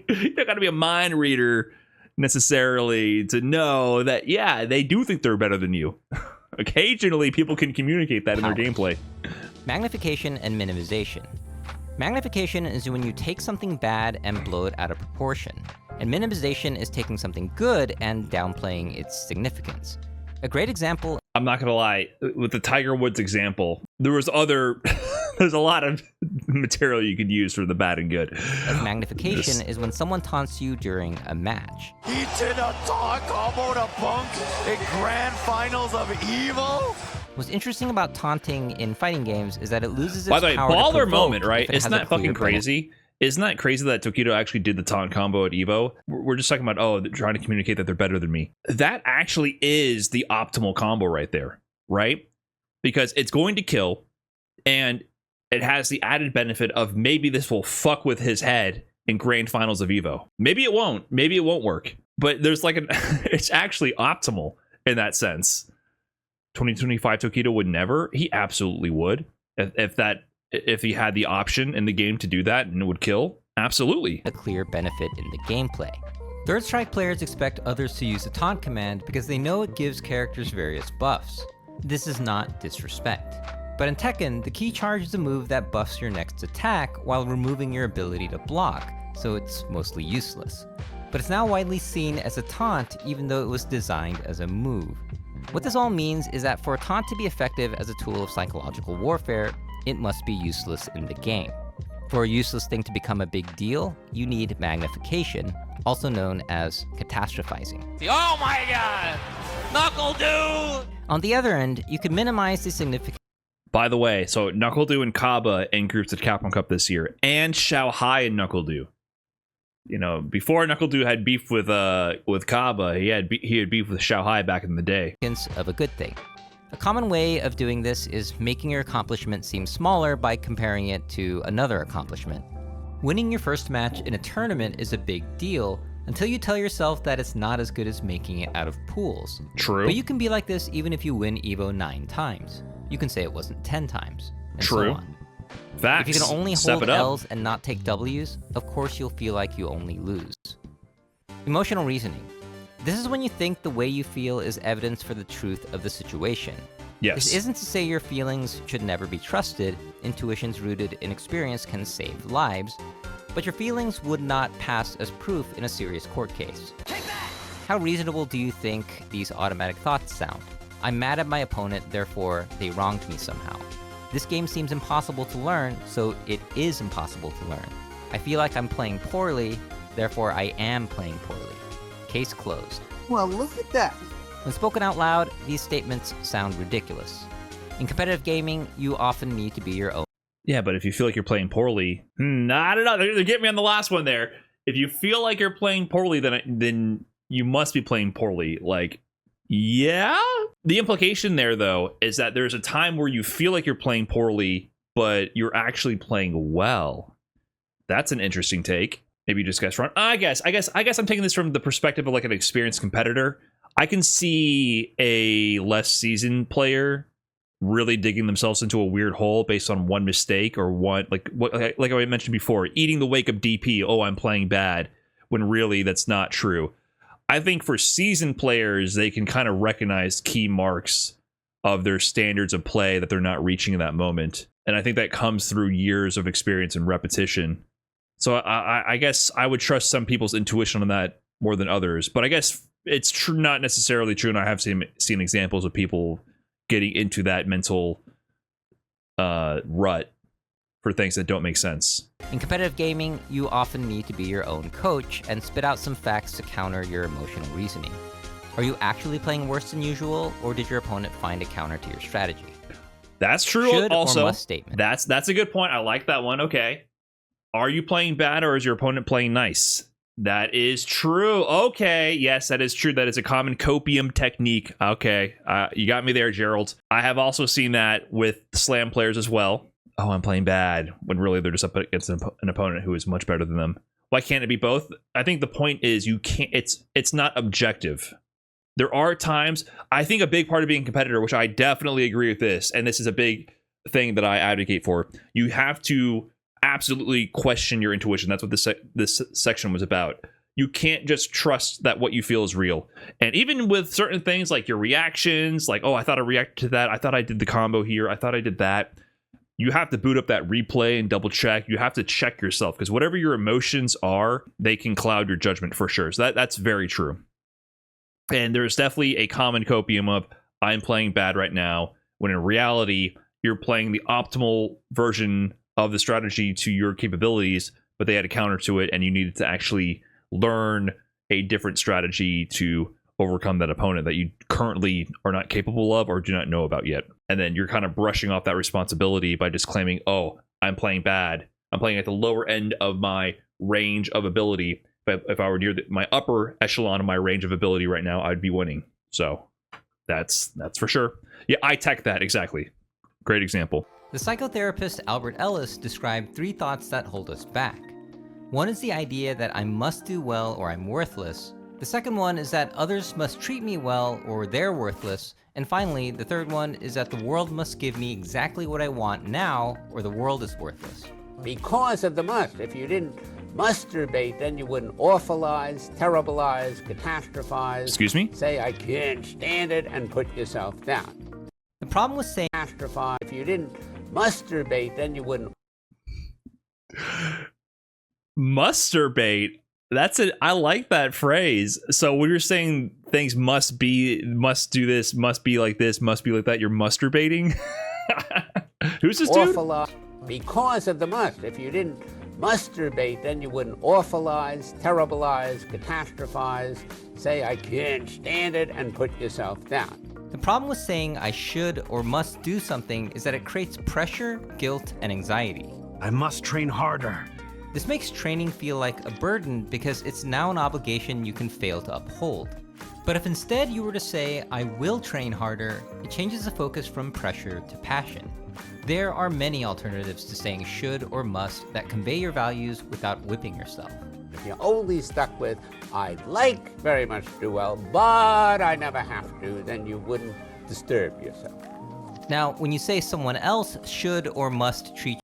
you don't got to be a mind reader necessarily to know that, yeah, they do think they're better than you. Occasionally, people can communicate that in their gameplay. Magnification and minimization. Magnification is when you take something bad and blow it out of proportion. And minimization is taking something good and downplaying its significance. A great example... I'm not gonna lie, with the Tiger Woods example, there was other... There's a lot of material you could use for the bad and good. Magnification is when someone taunts you during a match. He did a taunt combo to Punk in Grand Finals of EVO? What's interesting about taunting in fighting games is that it loses its power. By the way, baller moment, right? Isn't that fucking crazy? Isn't that crazy that Tokido actually did the taunt combo at EVO? We're just talking about, oh, they're trying to communicate that they're better than me. That actually is the optimal combo right there, right? Because it's going to kill, and it has the added benefit of maybe this will fuck with his head in grand finals of EVO. Maybe it won't. Maybe it won't work. But there's like it's actually optimal in that sense. 2025 Tokido would never. He absolutely would. If he had the option in the game to do that and it would kill, absolutely. A clear benefit in the gameplay. Third Strike players expect others to use the taunt command because they know it gives characters various buffs. This is not disrespect. But in Tekken, the key charge is a move that buffs your next attack while removing your ability to block, so it's mostly useless. But it's now widely seen as a taunt even though it was designed as a move. What this all means is that for a taunt to be effective as a tool of psychological warfare, it must be useless in the game. For a useless thing to become a big deal, you need magnification, also known as catastrophizing. Oh my god! Knuckle Dude! On the other end, you can minimize the significance. By the way, so NuckleDu and Kaba in groups at Capcom Cup this year, and Xiaohai and NuckleDu. You know, before NuckleDu had beef with Kaba, he had beef with Xiaohai back in the day. Of a good thing. A common way of doing this is making your accomplishment seem smaller by comparing it to another accomplishment. Winning your first match in a tournament is a big deal until you tell yourself that it's not as good as making it out of pools. True. But you can be like this even if you win EVO 9 times. You can say it wasn't 10 times. And True. So on. Facts. If you can only Step hold it up. L's and not take W's, of course you'll feel like you only lose. Emotional reasoning. This is when you think the way you feel is evidence for the truth of the situation. Yes. This isn't to say your feelings should never be trusted. Intuitions rooted in experience can save lives, but your feelings would not pass as proof in a serious court case. How reasonable do you think these automatic thoughts sound? I'm mad at my opponent, therefore they wronged me somehow. This game seems impossible to learn, so it is impossible to learn. I feel like I'm playing poorly, therefore I am playing poorly. Case closed. Well, look at that. When spoken out loud, these statements sound ridiculous. In competitive gaming, you often need to be your own. Yeah, but if you feel like you're playing poorly, I don't know. They're getting me on the last one there. If you feel like you're playing poorly, then you must be playing poorly. Like, yeah. The implication there, though, is that there's a time where you feel like you're playing poorly but you're actually playing well. That's an interesting take. Maybe you just guess wrong. I guess I'm taking this from the perspective of like an experienced competitor. I can see a less seasoned player really digging themselves into a weird hole based on one mistake or one like I mentioned before, eating the wake up DP. Oh, I'm playing bad, when really that's not true. I think for seasoned players, they can kind of recognize key marks of their standards of play that they're not reaching in that moment, and I think that comes through years of experience and repetition. So I guess I would trust some people's intuition on that more than others. But I guess it's true, not necessarily true, and I have seen examples of people getting into that mental rut for things that don't make sense. In competitive gaming, you often need to be your own coach and spit out some facts to counter your emotional reasoning. Are you actually playing worse than usual, or did your opponent find a counter to your strategy? That's true. Should also, or must statement. That's a good point. I like that one. Okay. Are you playing bad, or is your opponent playing nice? That is true. Okay. Yes, that is true. That is a common copium technique. Okay. You got me there, Gerald. I have also seen that with slam players as well. Oh, I'm playing bad, when really they're just up against an opponent who is much better than them. Why can't it be both? I think the point is you can't. It's not objective. There are times, I think a big part of being a competitor, which I definitely agree with this, and this is a big thing that I advocate for, you have to absolutely question your intuition. That's what this section was about. You can't just trust that what you feel is real. And even with certain things like your reactions, like, oh, I thought I reacted to that. I thought I did the combo here. I thought I did that. You have to boot up that replay and double check. You have to check yourself, because whatever your emotions are, they can cloud your judgment for sure. So that's very true. And there's definitely a common copium of, I'm playing bad right now, when in reality, you're playing the optimal version of the strategy to your capabilities, but they had a counter to it, and you needed to actually learn a different strategy to overcome that opponent that you currently are not capable of or do not know about yet. And then you're kind of brushing off that responsibility by just claiming, oh, I'm playing bad. I'm playing at the lower end of my range of ability. If I were near my upper echelon of my range of ability right now, I'd be winning. So that's for sure. Yeah, I tech that, exactly. Great example. The psychotherapist Albert Ellis described 3 thoughts that hold us back. One is the idea that I must do well or I'm worthless. The second one is that others must treat me well or they're worthless. And finally, the third one is that the world must give me exactly what I want now or the world is worthless. Because of the must. If you didn't musterbate, then you wouldn't awfulize, terribilize, catastrophize. Excuse me? Say, I can't stand it, and put yourself down. The problem with saying catastrophize, if you didn't musterbate, then you wouldn't. Musterbate. That's it. I like that phrase. So when you're saying things must do this, must be like this, must be like that, you're masturbating? Who's this dude? Because of the must. If you didn't musterbate, then you wouldn't awfulize, terribilize, catastrophize, say, I can't stand it, and put yourself down. The problem with saying I should or must do something is that it creates pressure, guilt, and anxiety. I must train harder. This makes training feel like a burden because it's now an obligation you can fail to uphold. But if instead you were to say, I will train harder, it changes the focus from pressure to passion. There are many alternatives to saying should or must that convey your values without whipping yourself. If you're only stuck with, I'd like very much to do well, but I never have to, then you wouldn't disturb yourself. Now, when you say someone else should or must treat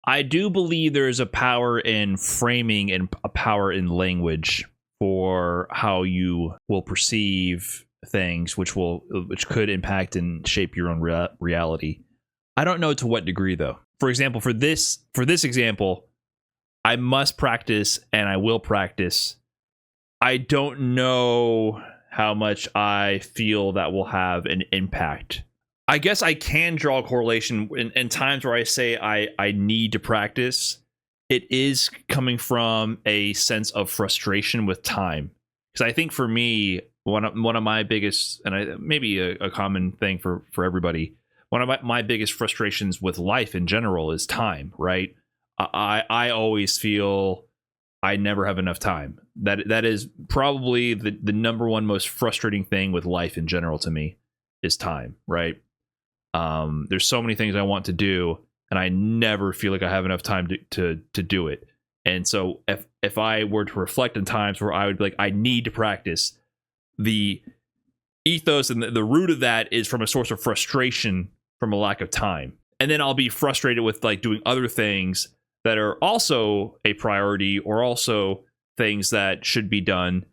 I do believe there is a power in framing and a power in language for how you will perceive things, which could impact and shape your own reality. I don't know to what degree, though. For example, for this example, I must practice and I will practice. I don't know how much I feel that will have an impact. I guess I can draw a correlation in times where I say I need to practice. It is coming from a sense of frustration with time. Because I think for me, one of my biggest, and maybe a common thing for everybody, one of my biggest frustrations with life in general is time, right? I always feel I never have enough time. That is probably the number one most frustrating thing with life in general to me is time, right? There's so many things I want to do, and I never feel like I have enough time to do it. And so if I were to reflect on times where I would be like, I need to practice, the ethos and the root of that is from a source of frustration from a lack of time. And then I'll be frustrated with like doing other things that are also a priority or also things that should be done.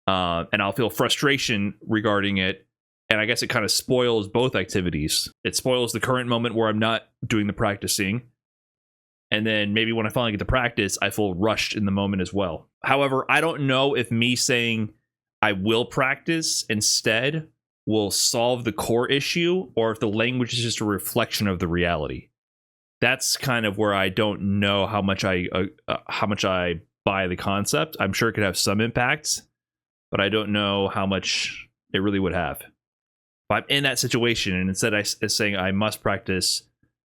And I'll feel frustration regarding it. And I guess it kind of spoils both activities. It spoils the current moment where I'm not doing the practicing. And then maybe when I finally get to practice, I feel rushed in the moment as well. However, I don't know if me saying I will practice instead will solve the core issue, or if the language is just a reflection of the reality. That's kind of where I don't know how much I buy the concept. I'm sure it could have some impacts, but I don't know how much it really would have. If I'm in that situation and instead of saying I must practice,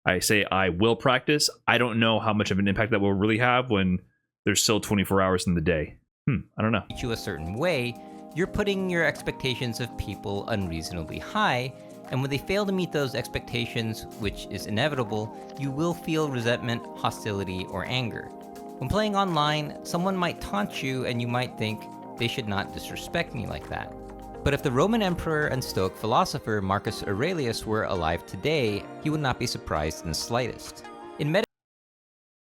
I say I will practice, I don't know how much of an impact that will really have when there's still 24 hours in the day. I don't know. You a certain way, you're putting your expectations of people unreasonably high, and when they fail to meet those expectations, which is inevitable, you will feel resentment, hostility, or anger. When playing online, someone might taunt you and you might think, they should not disrespect me like that. But if the Roman emperor and Stoic philosopher Marcus Aurelius were alive today, he would not be surprised in the slightest. In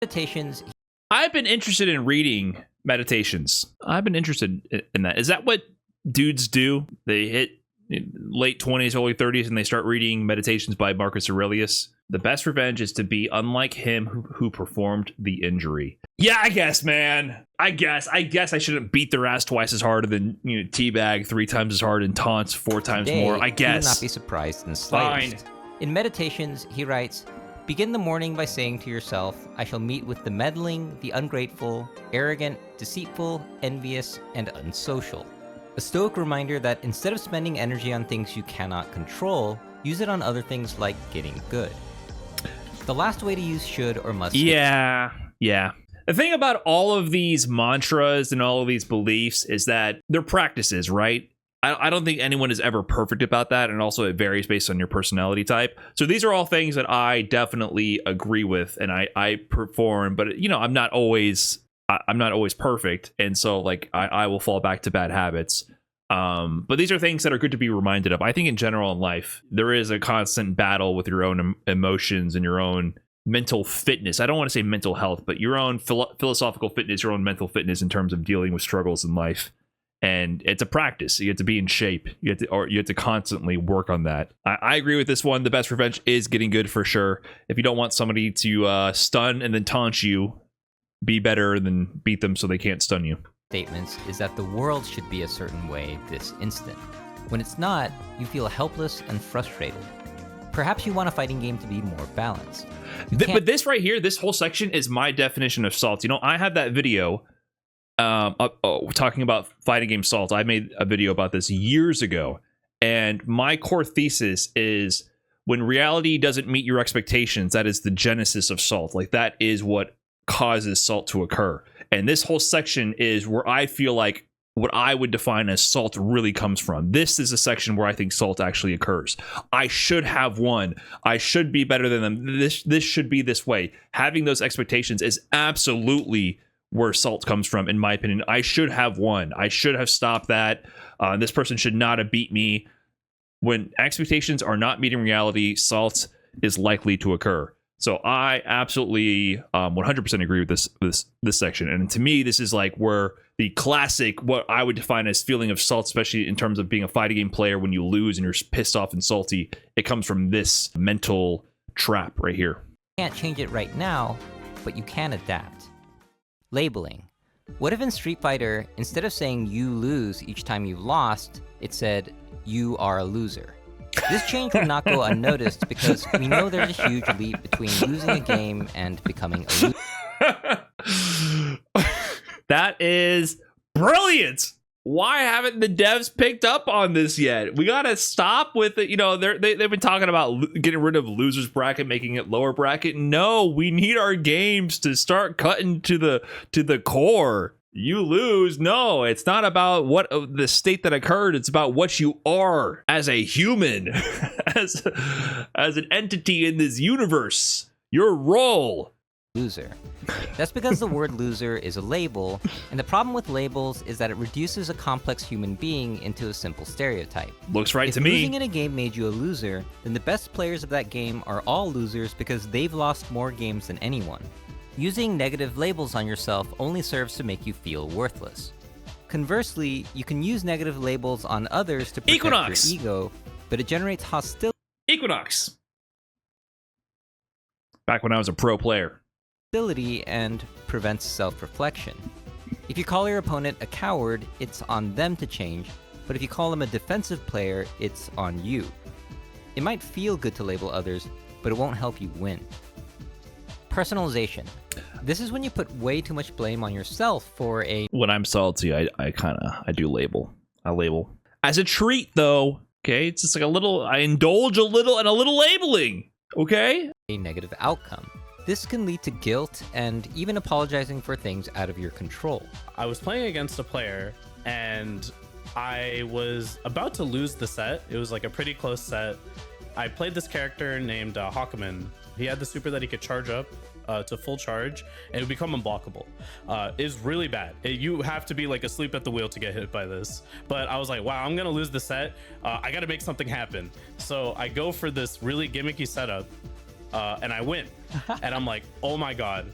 Meditations, I've been interested in reading Meditations. I've been interested in that. Is that what dudes do? They hit late 20s, early 30s, and they start reading Meditations by Marcus Aurelius. The best revenge is to be unlike him who performed the injury. Yeah, I guess, man. I guess I shouldn't beat their ass twice as hard than teabag 3 times as hard and taunts 4 times today, more. I guess. You will not be surprised in the slightest. Fine. In Meditations, he writes, begin the morning by saying to yourself, I shall meet with the meddling, the ungrateful, arrogant, deceitful, envious, and unsocial. A Stoic reminder that instead of spending energy on things you cannot control, use it on other things like getting good. The last way to use should or must. Yeah. The thing about all of these mantras and all of these beliefs is that they're practices, right? I don't think anyone is ever perfect about that, and also it varies based on your personality type. So these are all things that I definitely agree with, and I perform, but I'm not always perfect, and so like I will fall back to bad habits. But these are things that are good to be reminded of. I think in general in life, there is a constant battle with your own emotions and your own mental fitness. I don't want to say mental health, but your own philosophical fitness, your own mental fitness in terms of dealing with struggles in life. And it's a practice. You have to be in shape. You have to constantly work on that. I agree with this one. The best revenge is getting good for sure. If you don't want somebody to stun and then taunt you, be better than beat them so they can't stun you. Statements is that the world should be a certain way this instant. When it's not, you feel helpless and frustrated. Perhaps you want a fighting game to be more balanced. But this right here, this whole section is my definition of salt. I have that video talking about fighting game salt. I made a video about this years ago, and my core thesis is when reality doesn't meet your expectations, that is the genesis of salt. Like that is what causes salt to occur. And this whole section is where I feel like what I would define as salt really comes from. This is a section where I think salt actually occurs. I should have won. I should be better than them. This should be this way. Having those expectations is absolutely where salt comes from, in my opinion. I should have won. I should have stopped that. This person should not have beat me. When expectations are not meeting reality, salt is likely to occur. So I absolutely 100% agree with this section. And to me, this is like where the classic, what I would define as feeling of salt, especially in terms of being a fighting game player, when you lose and you're pissed off and salty, it comes from this mental trap right here. You can't change it right now, but you can adapt. Labeling. What if in Street Fighter, instead of saying you lose each time you've lost, it said you are a loser? This change would not go unnoticed because we know there's a huge leap between losing a game and becoming a loser. That is brilliant. Why haven't the devs picked up on this yet? We gotta stop with it. They've been talking about getting rid of losers bracket, making it lower bracket. No, we need our games to start cutting to the core. You lose. No, it's not about what the state that occurred. It's about what you are as a human, as an entity in this universe. Your role. Loser. That's because the word loser is a label, and the problem with labels is that it reduces a complex human being into a simple stereotype. Looks right if to me. Losing in a game made you a loser, then the best players of that game are all losers because they've lost more games than anyone. Using negative labels on yourself only serves to make you feel worthless. Conversely, you can use negative labels on others to protect your ego, but it generates hostility. Equinox. Back when I was a pro player. And prevents self-reflection. If you call your opponent a coward, it's on them to change, but if you call them a defensive player, it's on you. It might feel good to label others, but it won't help you win. Personalization. This is when you put way too much blame on yourself for a... When I'm salty, I do label. I label. As a treat, though, okay? It's just like a little, I indulge a little and a little labeling, okay? A negative outcome. This can lead to guilt and even apologizing for things out of your control. I was playing against a player and I was about to lose the set. It was like a pretty close set. I played this character named Hawkman. He had the super that he could charge up to full charge and it would become unblockable. It's really bad. You have to be like asleep at the wheel to get hit by this. But I was like, wow, I'm gonna lose the set. I gotta make something happen. So I go for this really gimmicky setup. And I win. And I'm like, oh my god,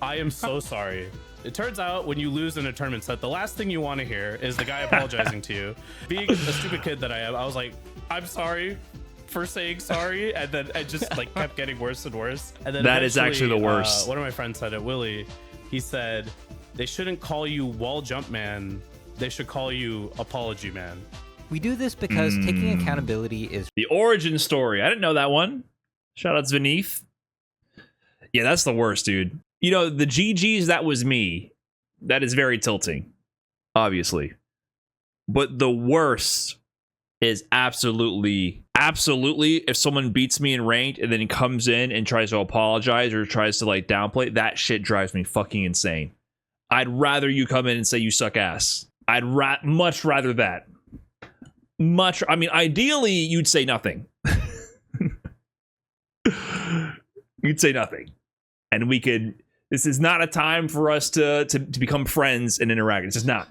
I am so sorry. It turns out when you lose in a tournament set, the last thing you want to hear is the guy apologizing to you. Being a stupid kid that I am, I was like, I'm sorry for saying sorry, and then it just like kept getting worse and worse. And then that is actually the worst. One of my friends said it, Willie, he said, they shouldn't call you wall jump man, they should call you apology man. We do this because taking accountability is... The origin story. I didn't know that one. Shout out to Beneath. Yeah, that's the worst, dude. You know, the GGs, that was me. That is very tilting, obviously. But the worst is absolutely, if someone beats me in ranked and then comes in and tries to apologize or tries to like downplay, that shit drives me fucking insane. I'd rather you come in and say you suck ass. I'd much rather that. I mean, ideally, you'd say nothing. You'd say nothing, and we could. This is not a time for us to become friends and interact. It's just not.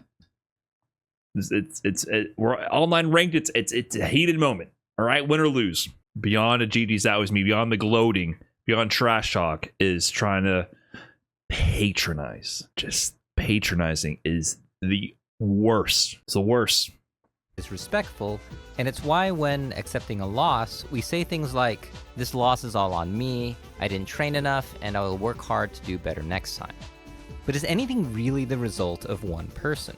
We're online ranked. It's a heated moment. All right, win or lose. Beyond a GG's, that was me. Beyond the gloating, beyond trash talk, is trying to patronize. Just patronizing is the worst. It's the worst. Is respectful, and it's why when accepting a loss, we say things like, this loss is all on me, I didn't train enough, and I will work hard to do better next time. But is anything really the result of one person?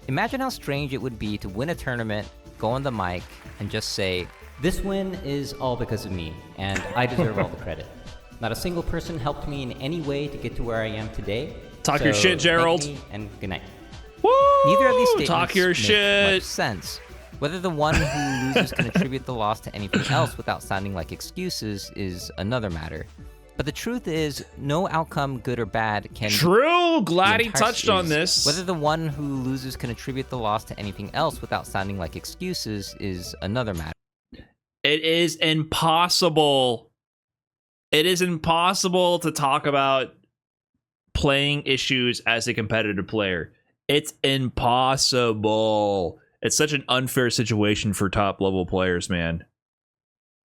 Imagine how strange it would be to win a tournament, go on the mic, and just say, this win is all because of me, and I deserve all the credit. Not a single person helped me in any way to get to where I am today. Talk your shit, Gerald. Thank me and good night. Woo! Neither of these statements Talk your make shit. much sense. Whether the one who loses can attribute the loss to anything else without sounding like excuses is another matter. But the truth is, no outcome, good or bad, can... True! Glad he touched on this. Whether the one who loses can attribute the loss to anything else without sounding like excuses is another matter. It is impossible. It is impossible to talk about playing issues as a competitive player. It's impossible. It's such an unfair situation for top level players, man.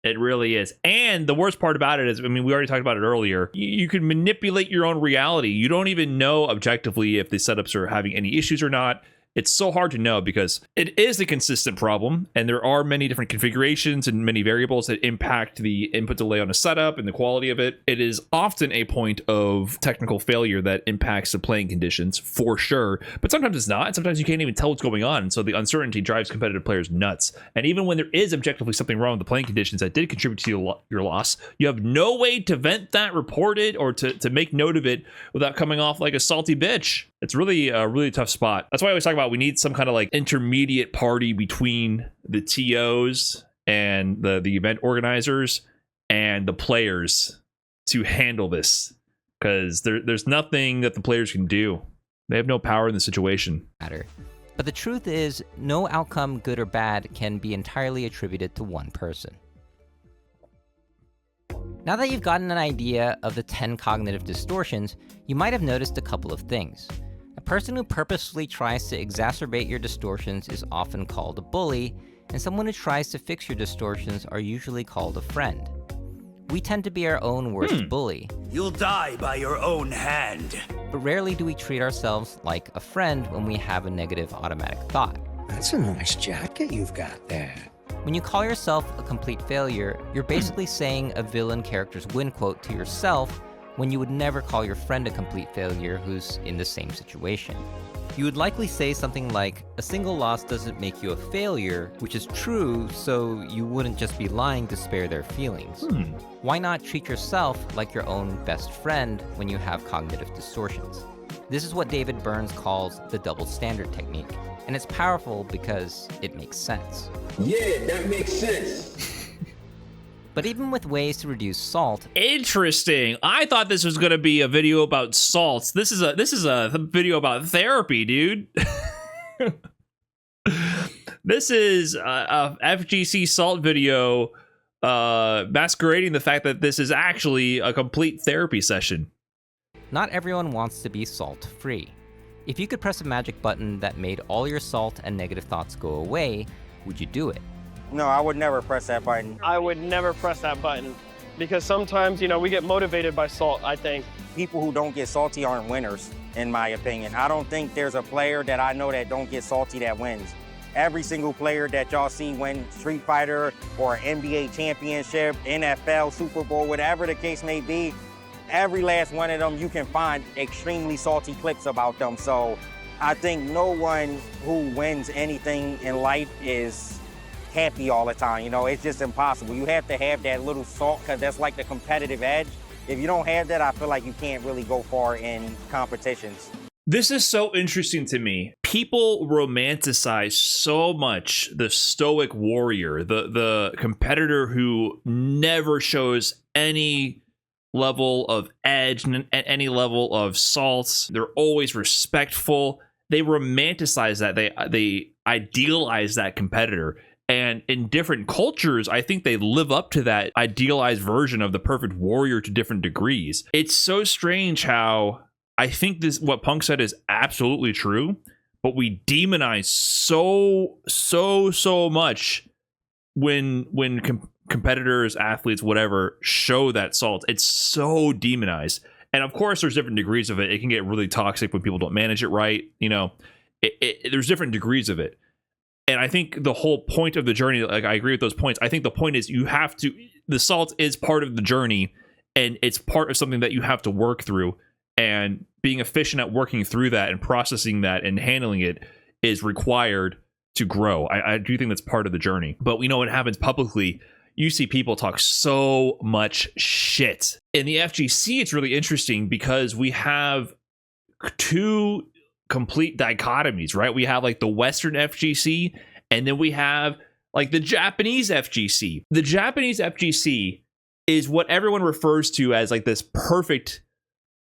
It really is. And the worst part about it is, I mean, we already talked about it earlier. You can manipulate your own reality. You don't even know objectively if the setups are having any issues or not. It's so hard to know because it is a consistent problem, and there are many different configurations and many variables that impact the input delay on a setup and the quality of it. It is often a point of technical failure that impacts the playing conditions for sure, but sometimes it's not. Sometimes you can't even tell what's going on, and so the uncertainty drives competitive players nuts. And even when there is objectively something wrong with the playing conditions that did contribute to your loss, you have no way to vent that, report it, or to make note of it without coming off like a salty bitch. It's really a really tough spot. That's why I always talk about we need some kind of like intermediate party between the TOs and the event organizers and the players to handle this, because there's nothing that the players can do. They have no power in the situation. But the truth is, no outcome, good or bad, can be entirely attributed to one person. Now that you've gotten an idea of the 10 cognitive distortions, you might have noticed a couple of things. A person who purposefully tries to exacerbate your distortions is often called a bully, and someone who tries to fix your distortions are usually called a friend. We tend to be our own worst bully. You'll die by your own hand. But rarely do we treat ourselves like a friend when we have a negative automatic thought. That's a nice jacket you've got there. When you call yourself a complete failure, you're basically saying a villain character's win quote to yourself when you would never call your friend a complete failure who's in the same situation. You would likely say something like, a single loss doesn't make you a failure, which is true, so you wouldn't just be lying to spare their feelings. Why not treat yourself like your own best friend when you have cognitive distortions? This is what David Burns calls the double standard technique, and it's powerful because it makes sense. Yeah, that makes sense. But even with ways to reduce salt... Interesting. I thought this was going to be a video about salts. This is a video about therapy, dude. This is a FGC salt video masquerading the fact that this is actually a complete therapy session. Not everyone wants to be salt-free. If you could press a magic button that made all your salt and negative thoughts go away, would you do it? No, I would never press that button. I would never press that button because sometimes, we get motivated by salt, I think. People who don't get salty aren't winners, in my opinion. I don't think there's a player that I know that don't get salty that wins. Every single player that y'all see win Street Fighter or NBA championship, NFL, Super Bowl, whatever the case may be, every last one of them, you can find extremely salty clips about them. So I think no one who wins anything in life is happy all the time. It's just impossible. You have to have that little salt because that's like the competitive edge. If you don't have that, I feel like you can't really go far in competitions. This is so interesting to me. People romanticize so much the stoic warrior, the competitor who never shows any level of edge and any level of salt. They're always respectful. They romanticize that. They idealize that competitor. And in different cultures, I think they live up to that idealized version of the perfect warrior to different degrees. It's so strange how I think what Punk said is absolutely true, but we demonize so much when competitors, athletes, whatever, show that salt. It's so demonized. And of course, there's different degrees of it. It can get really toxic when people don't manage it right. There's different degrees of it. And I think the whole point of the journey, like I agree with those points. I think the point is the salt is part of the journey and it's part of something that you have to work through. And being efficient at working through that and processing that and handling it is required to grow. I do think that's part of the journey. But we know what happens publicly. You see people talk so much shit. In the FGC, it's really interesting because we have two complete dichotomies, right? We have like the Western FGC, and then we have like the Japanese FGC. The Japanese FGC is what everyone refers to as like this perfect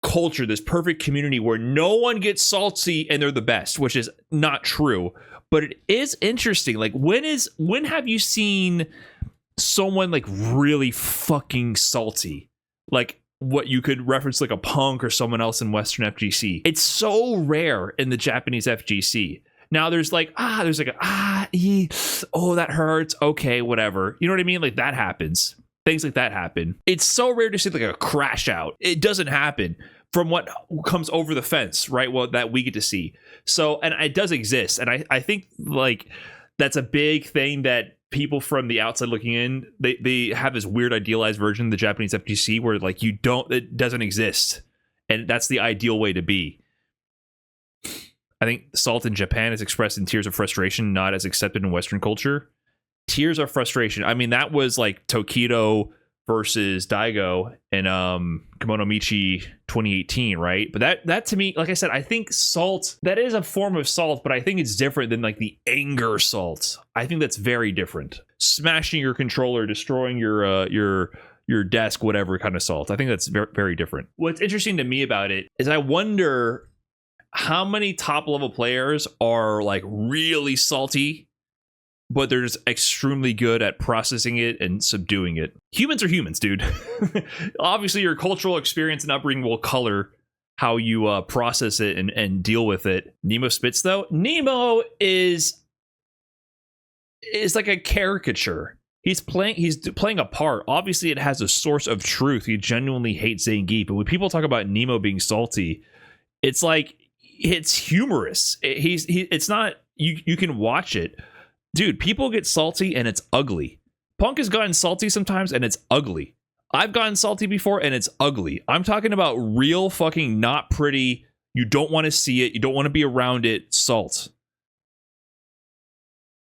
culture, this perfect community where no one gets salty and they're the best, which is not true. But it is interesting. Like when have you seen someone like really fucking salty? Like what you could reference like a Punk or someone else in Western FGC. It's so rare in the Japanese FGC. Now there's that hurts. Okay, whatever. You know what I mean? Like that happens. Things like that happen. It's so rare to see like a crash out. It doesn't happen from what comes over the fence, right? Well, that we get to see. So, and it does exist. And I think like that's a big thing that people from the outside looking in, they have this weird idealized version of the Japanese FGC where like it doesn't exist. And that's the ideal way to be. I think salt in Japan is expressed in tears of frustration, not as accepted in Western culture. Tears of frustration. I mean, that was like Tokido versus Daigo in Kimono Michi 2018, right? But that to me, like I said, I think salt, that is a form of salt, but I think it's different than like the anger salt. I think that's very different. Smashing your controller, destroying your desk, whatever kind of salt. I think that's very, very different. What's interesting to me about it is I wonder how many top level players are like really salty, but they're just extremely good at processing it and subduing it? Humans are humans, dude. Obviously, your cultural experience and upbringing will color how you process it and deal with it. Nemo spits, though. Nemo is like a caricature. He's playing a part. Obviously, it has a source of truth. He genuinely hates Zangief. But when people talk about Nemo being salty, it's like it's humorous. It's not. You can watch it, dude. People get salty and it's ugly. Punk has gotten salty sometimes and it's ugly. I've gotten salty before and it's ugly. I'm talking about real fucking not pretty. You don't want to see it. You don't want to be around it. Salt.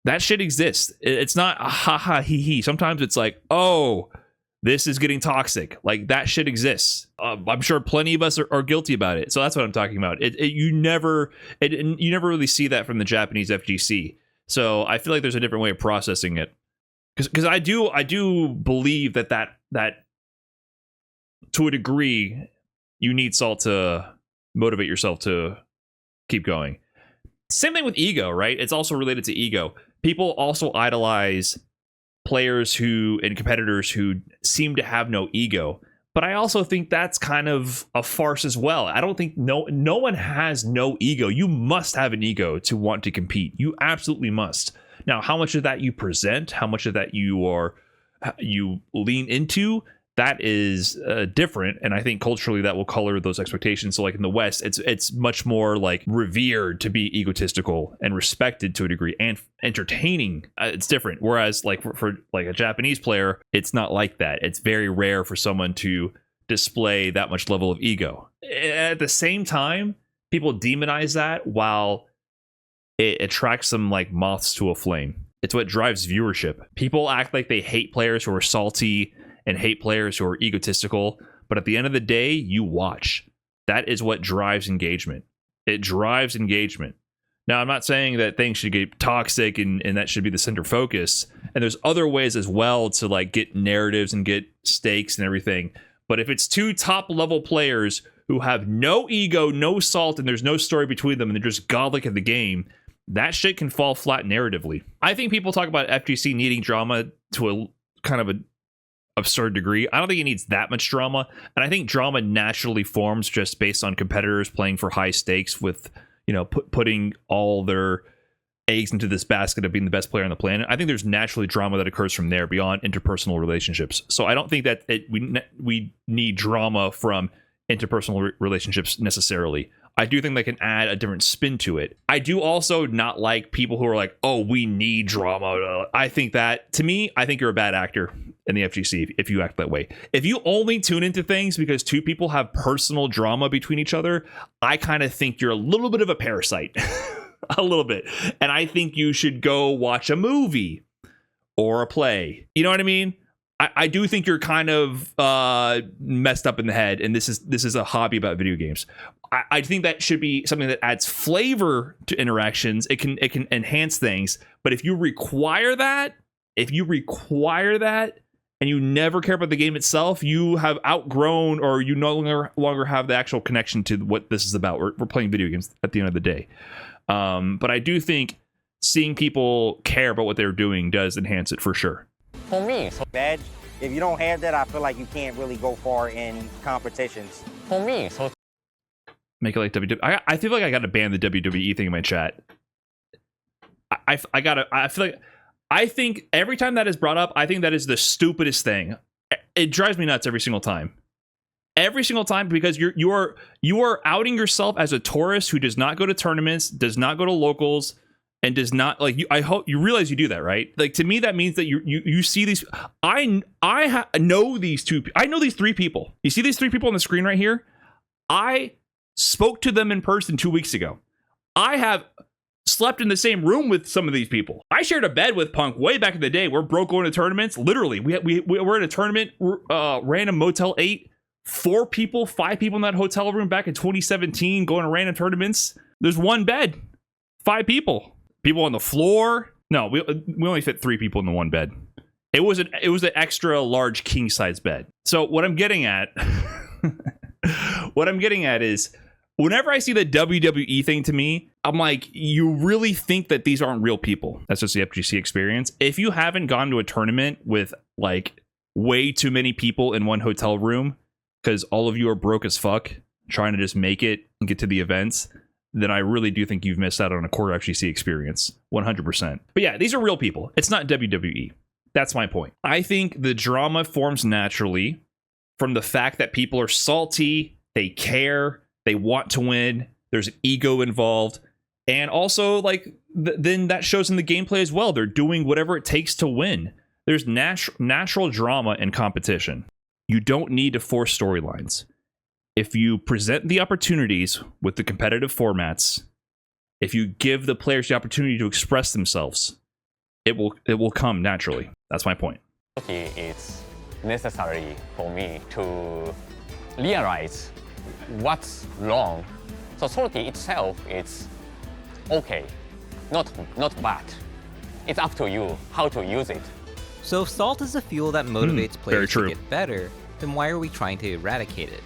That shit exists. It's not a ha ha he he. Sometimes it's like, oh, this is getting toxic. Like that shit exists. I'm sure plenty of us are guilty about it. So that's what I'm talking about. You never really see that from the Japanese FGC. So I feel like there's a different way of processing it. Because I do believe that to a degree, you need salt to motivate yourself to keep going. Same thing with ego, right? It's also related to ego. People also idolize players and competitors who seem to have no ego. But I also think that's kind of a farce as well. I don't think no one has no ego. You must have an ego to want to compete. You absolutely must. Now, how much of that you present, how much of that you lean into, that is different, and I think culturally that will color those expectations. So like in the West, it's much more like revered to be egotistical and respected to a degree, and entertaining. It's different. Whereas like for like a Japanese player, it's not like that. It's very rare for someone to display that much level of ego. At the same time, people demonize that while it attracts them like moths to a flame. It's what drives viewership. People act like they hate players who are salty and hate players who are egotistical, but at the end of the day, you watch. That is what drives engagement. It drives engagement. Now, I'm not saying that things should get toxic and that should be the center focus. And there's other ways as well to like get narratives and get stakes and everything. But if it's two top level players who have no ego, no salt, and there's no story between them, and they're just godlike at the game, that shit can fall flat narratively. I think people talk about FGC needing drama to a kind of a absurd degree. I don't think it needs that much drama, and I think drama naturally forms just based on competitors playing for high stakes with, you know, putting all their eggs into this basket of being the best player on the planet. I think there's naturally drama that occurs from there beyond interpersonal relationships. So I don't think that we need drama from interpersonal relationships necessarily. I do think they can add a different spin to it. I do also not like people who are like, oh, we need drama. I think that, to me, I think you're a bad actor in the FGC if you act that way. If you only tune into things because two people have personal drama between each other, I kind of think you're a little bit of a parasite. A little bit. And I think you should go watch a movie or a play. You know what I mean? I do think you're kind of messed up in the head, and this is a hobby about video games. I think that should be something that adds flavor to interactions. It can enhance things, but if you require that, and you never care about the game itself, you have outgrown, or you no longer have the actual connection to what this is about. We're playing video games at the end of the day. But I do think seeing people care about what they're doing does enhance it for sure. For me, so badge. If you don't have that, I feel like you can't really go far in competitions. For me, so make it like WWE. I feel like I gotta ban the WWE thing in my chat. I think every time that is brought up, I think that is the stupidest thing. It drives me nuts every single time. Every single time, because you are outing yourself as a tourist who does not go to tournaments, does not go to locals, and does not like you. I hope you realize you do that, right? Like, to me, that means that you see these. I know these two. I know these three people. You see these three people on the screen right here. I spoke to them in person 2 weeks ago. I have slept in the same room with some of these people. I shared a bed with Punk way back in the day. We're broke going to tournaments. Literally, we were in a tournament, random Motel 8. 4 people, 5 people in that hotel room back in 2017 going to random tournaments. There's one bed, 5 people. People on the floor. No, we only fit 3 people in the one bed. It was an extra large king size bed. So what I'm getting at, is Whenever I see the WWE thing, to me, I'm like, you really think that these aren't real people? That's just the FGC experience. If you haven't gone to a tournament with like way too many people in one hotel room because all of you are broke as fuck trying to just make it and get to the events, then I really do think you've missed out on a core FGC experience, 100%. But yeah, these are real people. It's not WWE. That's my point. I think the drama forms naturally from the fact that people are salty, they care, they want to win, there's an ego involved, and also like then that shows in the gameplay as well. They're doing whatever it takes to win. There's natural drama in competition. You don't need to force storylines. If you present the opportunities with the competitive formats, if you give the players the opportunity to express themselves, it will come naturally. That's my point. It's necessary for me to realize what's wrong. So salty itself is okay, not bad. It's up to you how to use it. So if salt is a fuel that motivates players to get better, then why are we trying to eradicate it?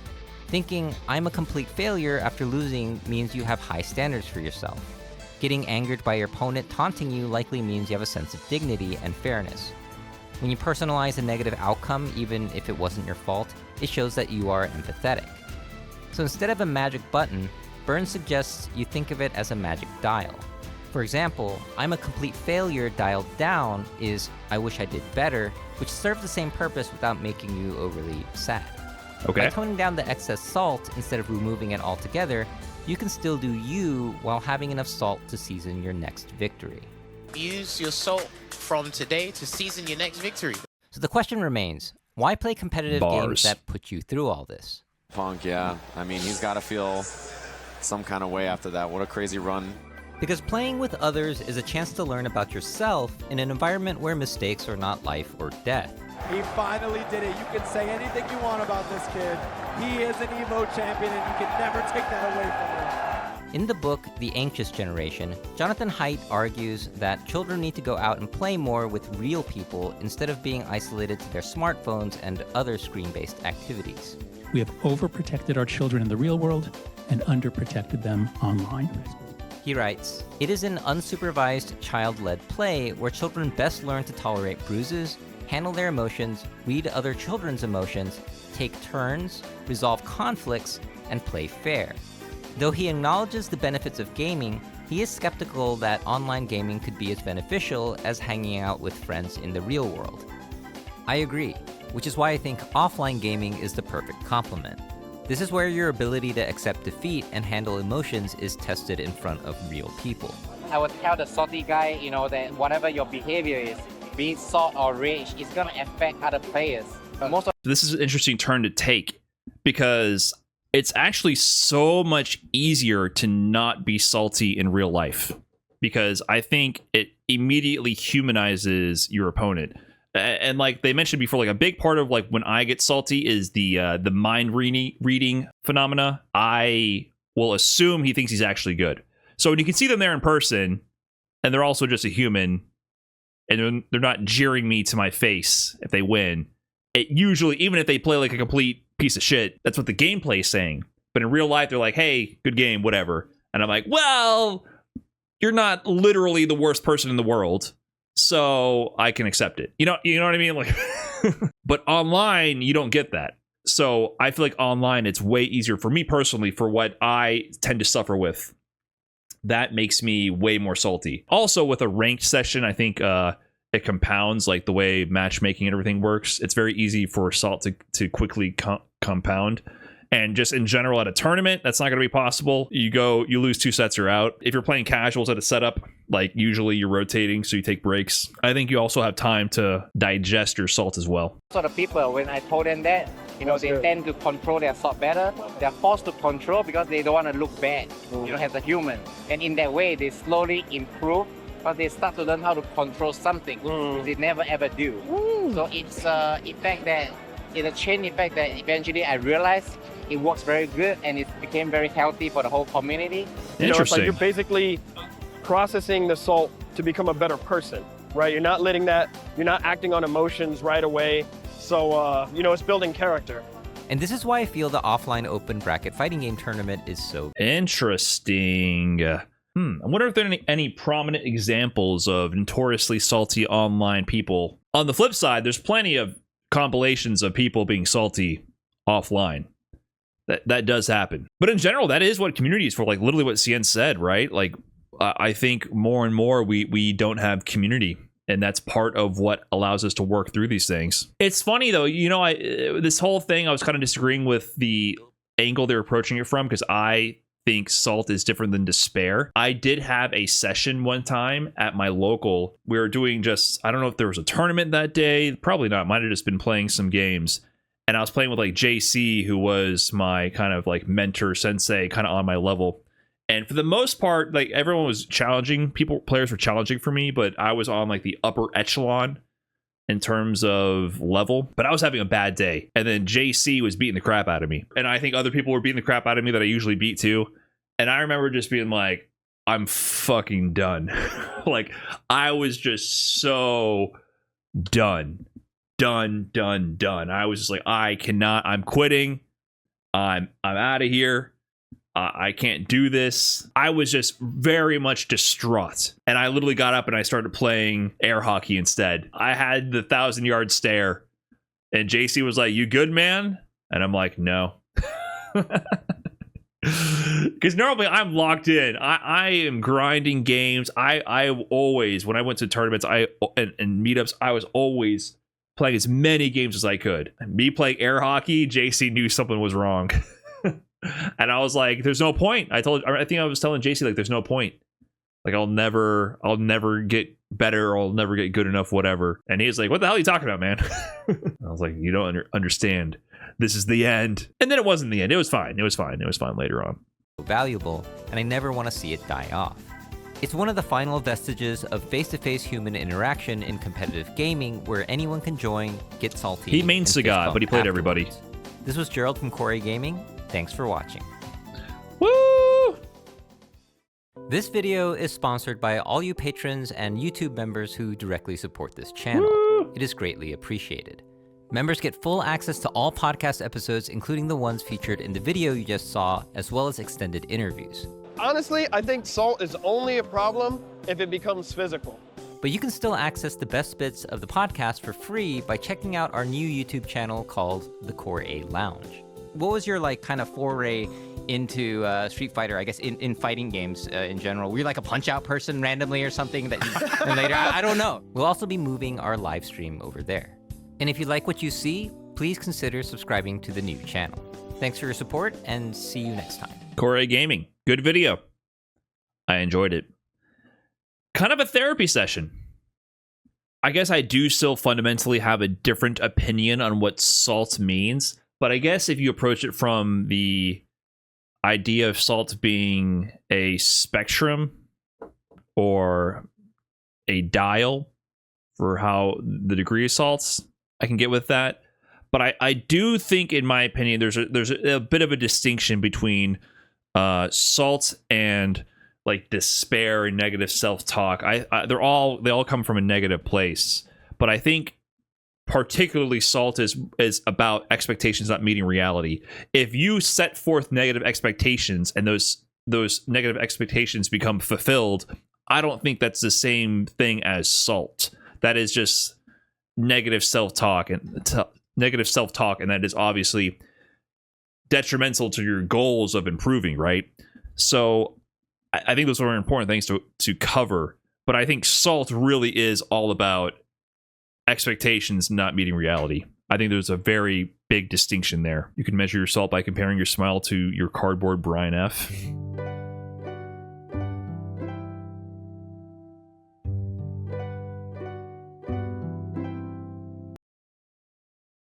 Thinking I'm a complete failure after losing means you have high standards for yourself. Getting angered by your opponent taunting you likely means you have a sense of dignity and fairness. When you personalize a negative outcome, even if it wasn't your fault, it shows that you are empathetic. So instead of a magic button, Burns suggests you think of it as a magic dial. For example, I'm a complete failure dialed down is I wish I did better, which serves the same purpose without making you overly sad. Okay. By toning down the excess salt instead of removing it altogether, you can still do you while having enough salt to season your next victory. Use your salt from today to season your next victory. So the question remains, why play competitive games that put you through all this? Punk, yeah. I mean, he's got to feel some kind of way after that. What a crazy run. Because playing with others is a chance to learn about yourself in an environment where mistakes are not life or death. He finally did it. You can say anything you want about this kid. He is an Evo champion, and you can never take that away from him. In the book, The Anxious Generation, Jonathan Haidt argues that children need to go out and play more with real people instead of being isolated to their smartphones and other screen-based activities. We have overprotected our children in the real world and underprotected them online. He writes, "It is an unsupervised, child-led play where children best learn to tolerate bruises, handle their emotions, read other children's emotions, take turns, resolve conflicts, and play fair." Though he acknowledges the benefits of gaming, he is skeptical that online gaming could be as beneficial as hanging out with friends in the real world. I agree, which is why I think offline gaming is the perfect complement. This is where your ability to accept defeat and handle emotions is tested in front of real people. I would tell the salty guy, that whatever your behavior is, be it salt or rage, it's gonna affect other players. This is an interesting turn to take because it's actually so much easier to not be salty in real life because I think it immediately humanizes your opponent. And like they mentioned before, like a big part of like when I get salty is the mind reading phenomena. I will assume he thinks he's actually good. So when you can see them there in person, and they're also just a human, and they're not jeering me to my face if they win, it usually, even if they play like a complete piece of shit, that's what the gameplay is saying. But in real life, they're like, "Hey, good game, whatever." And I'm like, "Well, you're not literally the worst person in the world, so I can accept it." You know what I mean? Like, but online, you don't get that. So I feel like online, it's way easier for me personally for what I tend to suffer with. That makes me way more salty. Also, with a ranked session, I think it compounds like the way matchmaking and everything works. It's very easy for salt to quickly compound. And just in general at a tournament, that's not going to be possible. You lose 2 sets, you're out. If you're playing casuals at a setup, like usually you're rotating, so you take breaks. I think you also have time to digest your salt as well. So the people, when I told them that, they tend to control their salt better. They're forced to control because they don't want to look bad, as a human. And in that way, they slowly improve, but they start to learn how to control something they never ever do. So it's a chain effect that eventually I realized it works very good and it became very healthy for the whole community. It's like you're basically processing the salt to become a better person, right? You're not acting on emotions right away. So, it's building character. And this is why I feel the offline open bracket fighting game tournament is so interesting. I wonder if there are any prominent examples of notoriously salty online people. On the flip side, there's plenty of compilations of people being salty offline. That does happen. But in general, that is what community is for. Like literally what CN said, right? Like I think more and more we don't have community. And that's part of what allows us to work through these things. It's funny though, you know, this whole thing, I was kind of disagreeing with the angle they're approaching it from, because I think salt is different than despair. I did have a session one time at my local. We were doing I don't know if there was a tournament that day. Probably not. Might have just been playing some games. And I was playing with like JC, who was my kind of like mentor sensei, kind of on my level. And for the most part, like everyone was challenging, players were challenging for me, but I was on like the upper echelon in terms of level. But I was having a bad day. And then JC was beating the crap out of me. And I think other people were beating the crap out of me that I usually beat too. And I remember just being like, I'm fucking done. Like I was just so done. Done. I was just like, I'm quitting. I'm out of here. I can't do this. I was just very much distraught. And I literally got up and I started playing air hockey instead. I had the 1,000-yard stare. And JC was like, you good, man? And I'm like, no. Because normally I'm locked in. I am grinding games. I always, when I went to tournaments and meetups, I was always playing as many games as I could. Me playing air hockey, JC knew something was wrong. And I was like, there's no point. I think I was telling JC, like, there's no point. Like, I'll never get better, or I'll never get good enough, whatever. And he's like, what the hell are you talking about, man? I was like, you don't understand. This is the end. And then it wasn't the end. It was fine. It was fine later on. Valuable, and I never want to see it die off. It's one of the final vestiges of face-to-face human interaction in competitive gaming, where anyone can join, get salty. He mains Sagat, but he played everybody. This was Gerald from Core Gaming. Thanks for watching. Woo! This video is sponsored by all you patrons and YouTube members who directly support this channel. Woo! It is greatly appreciated. Members get full access to all podcast episodes, including the ones featured in the video you just saw, as well as extended interviews. Honestly, I think salt is only a problem if it becomes physical. But you can still access the best bits of the podcast for free by checking out our new YouTube channel called The Core A Lounge. What was your kind of foray into Street Fighter, I guess, in fighting games in general? Were you like a Punch-Out person randomly or something that and later? I don't know. We'll also be moving our live stream over there. And if you like what you see, please consider subscribing to the new channel. Thanks for your support, and see you next time. Core Gaming. Good video. I enjoyed it. Kind of a therapy session. I guess I do still fundamentally have a different opinion on what salt means, but I guess if you approach it from the idea of salt being a spectrum or a dial for how the degree of salts, I can get with that. But I do think, in my opinion, there's a bit of a distinction between salt and like despair and negative self-talk. They all come from a negative place. But I think particularly salt is about expectations not meeting reality. If you set forth negative expectations and those negative expectations become fulfilled, I don't think that's the same thing as salt. That is just negative self-talk, and that is obviously detrimental to your goals of improving, right? So I think those are important things to cover, but I think salt really is all about expectations not meeting reality. I think there's a very big distinction there. You can measure your salt by comparing your smile to your cardboard Brian F.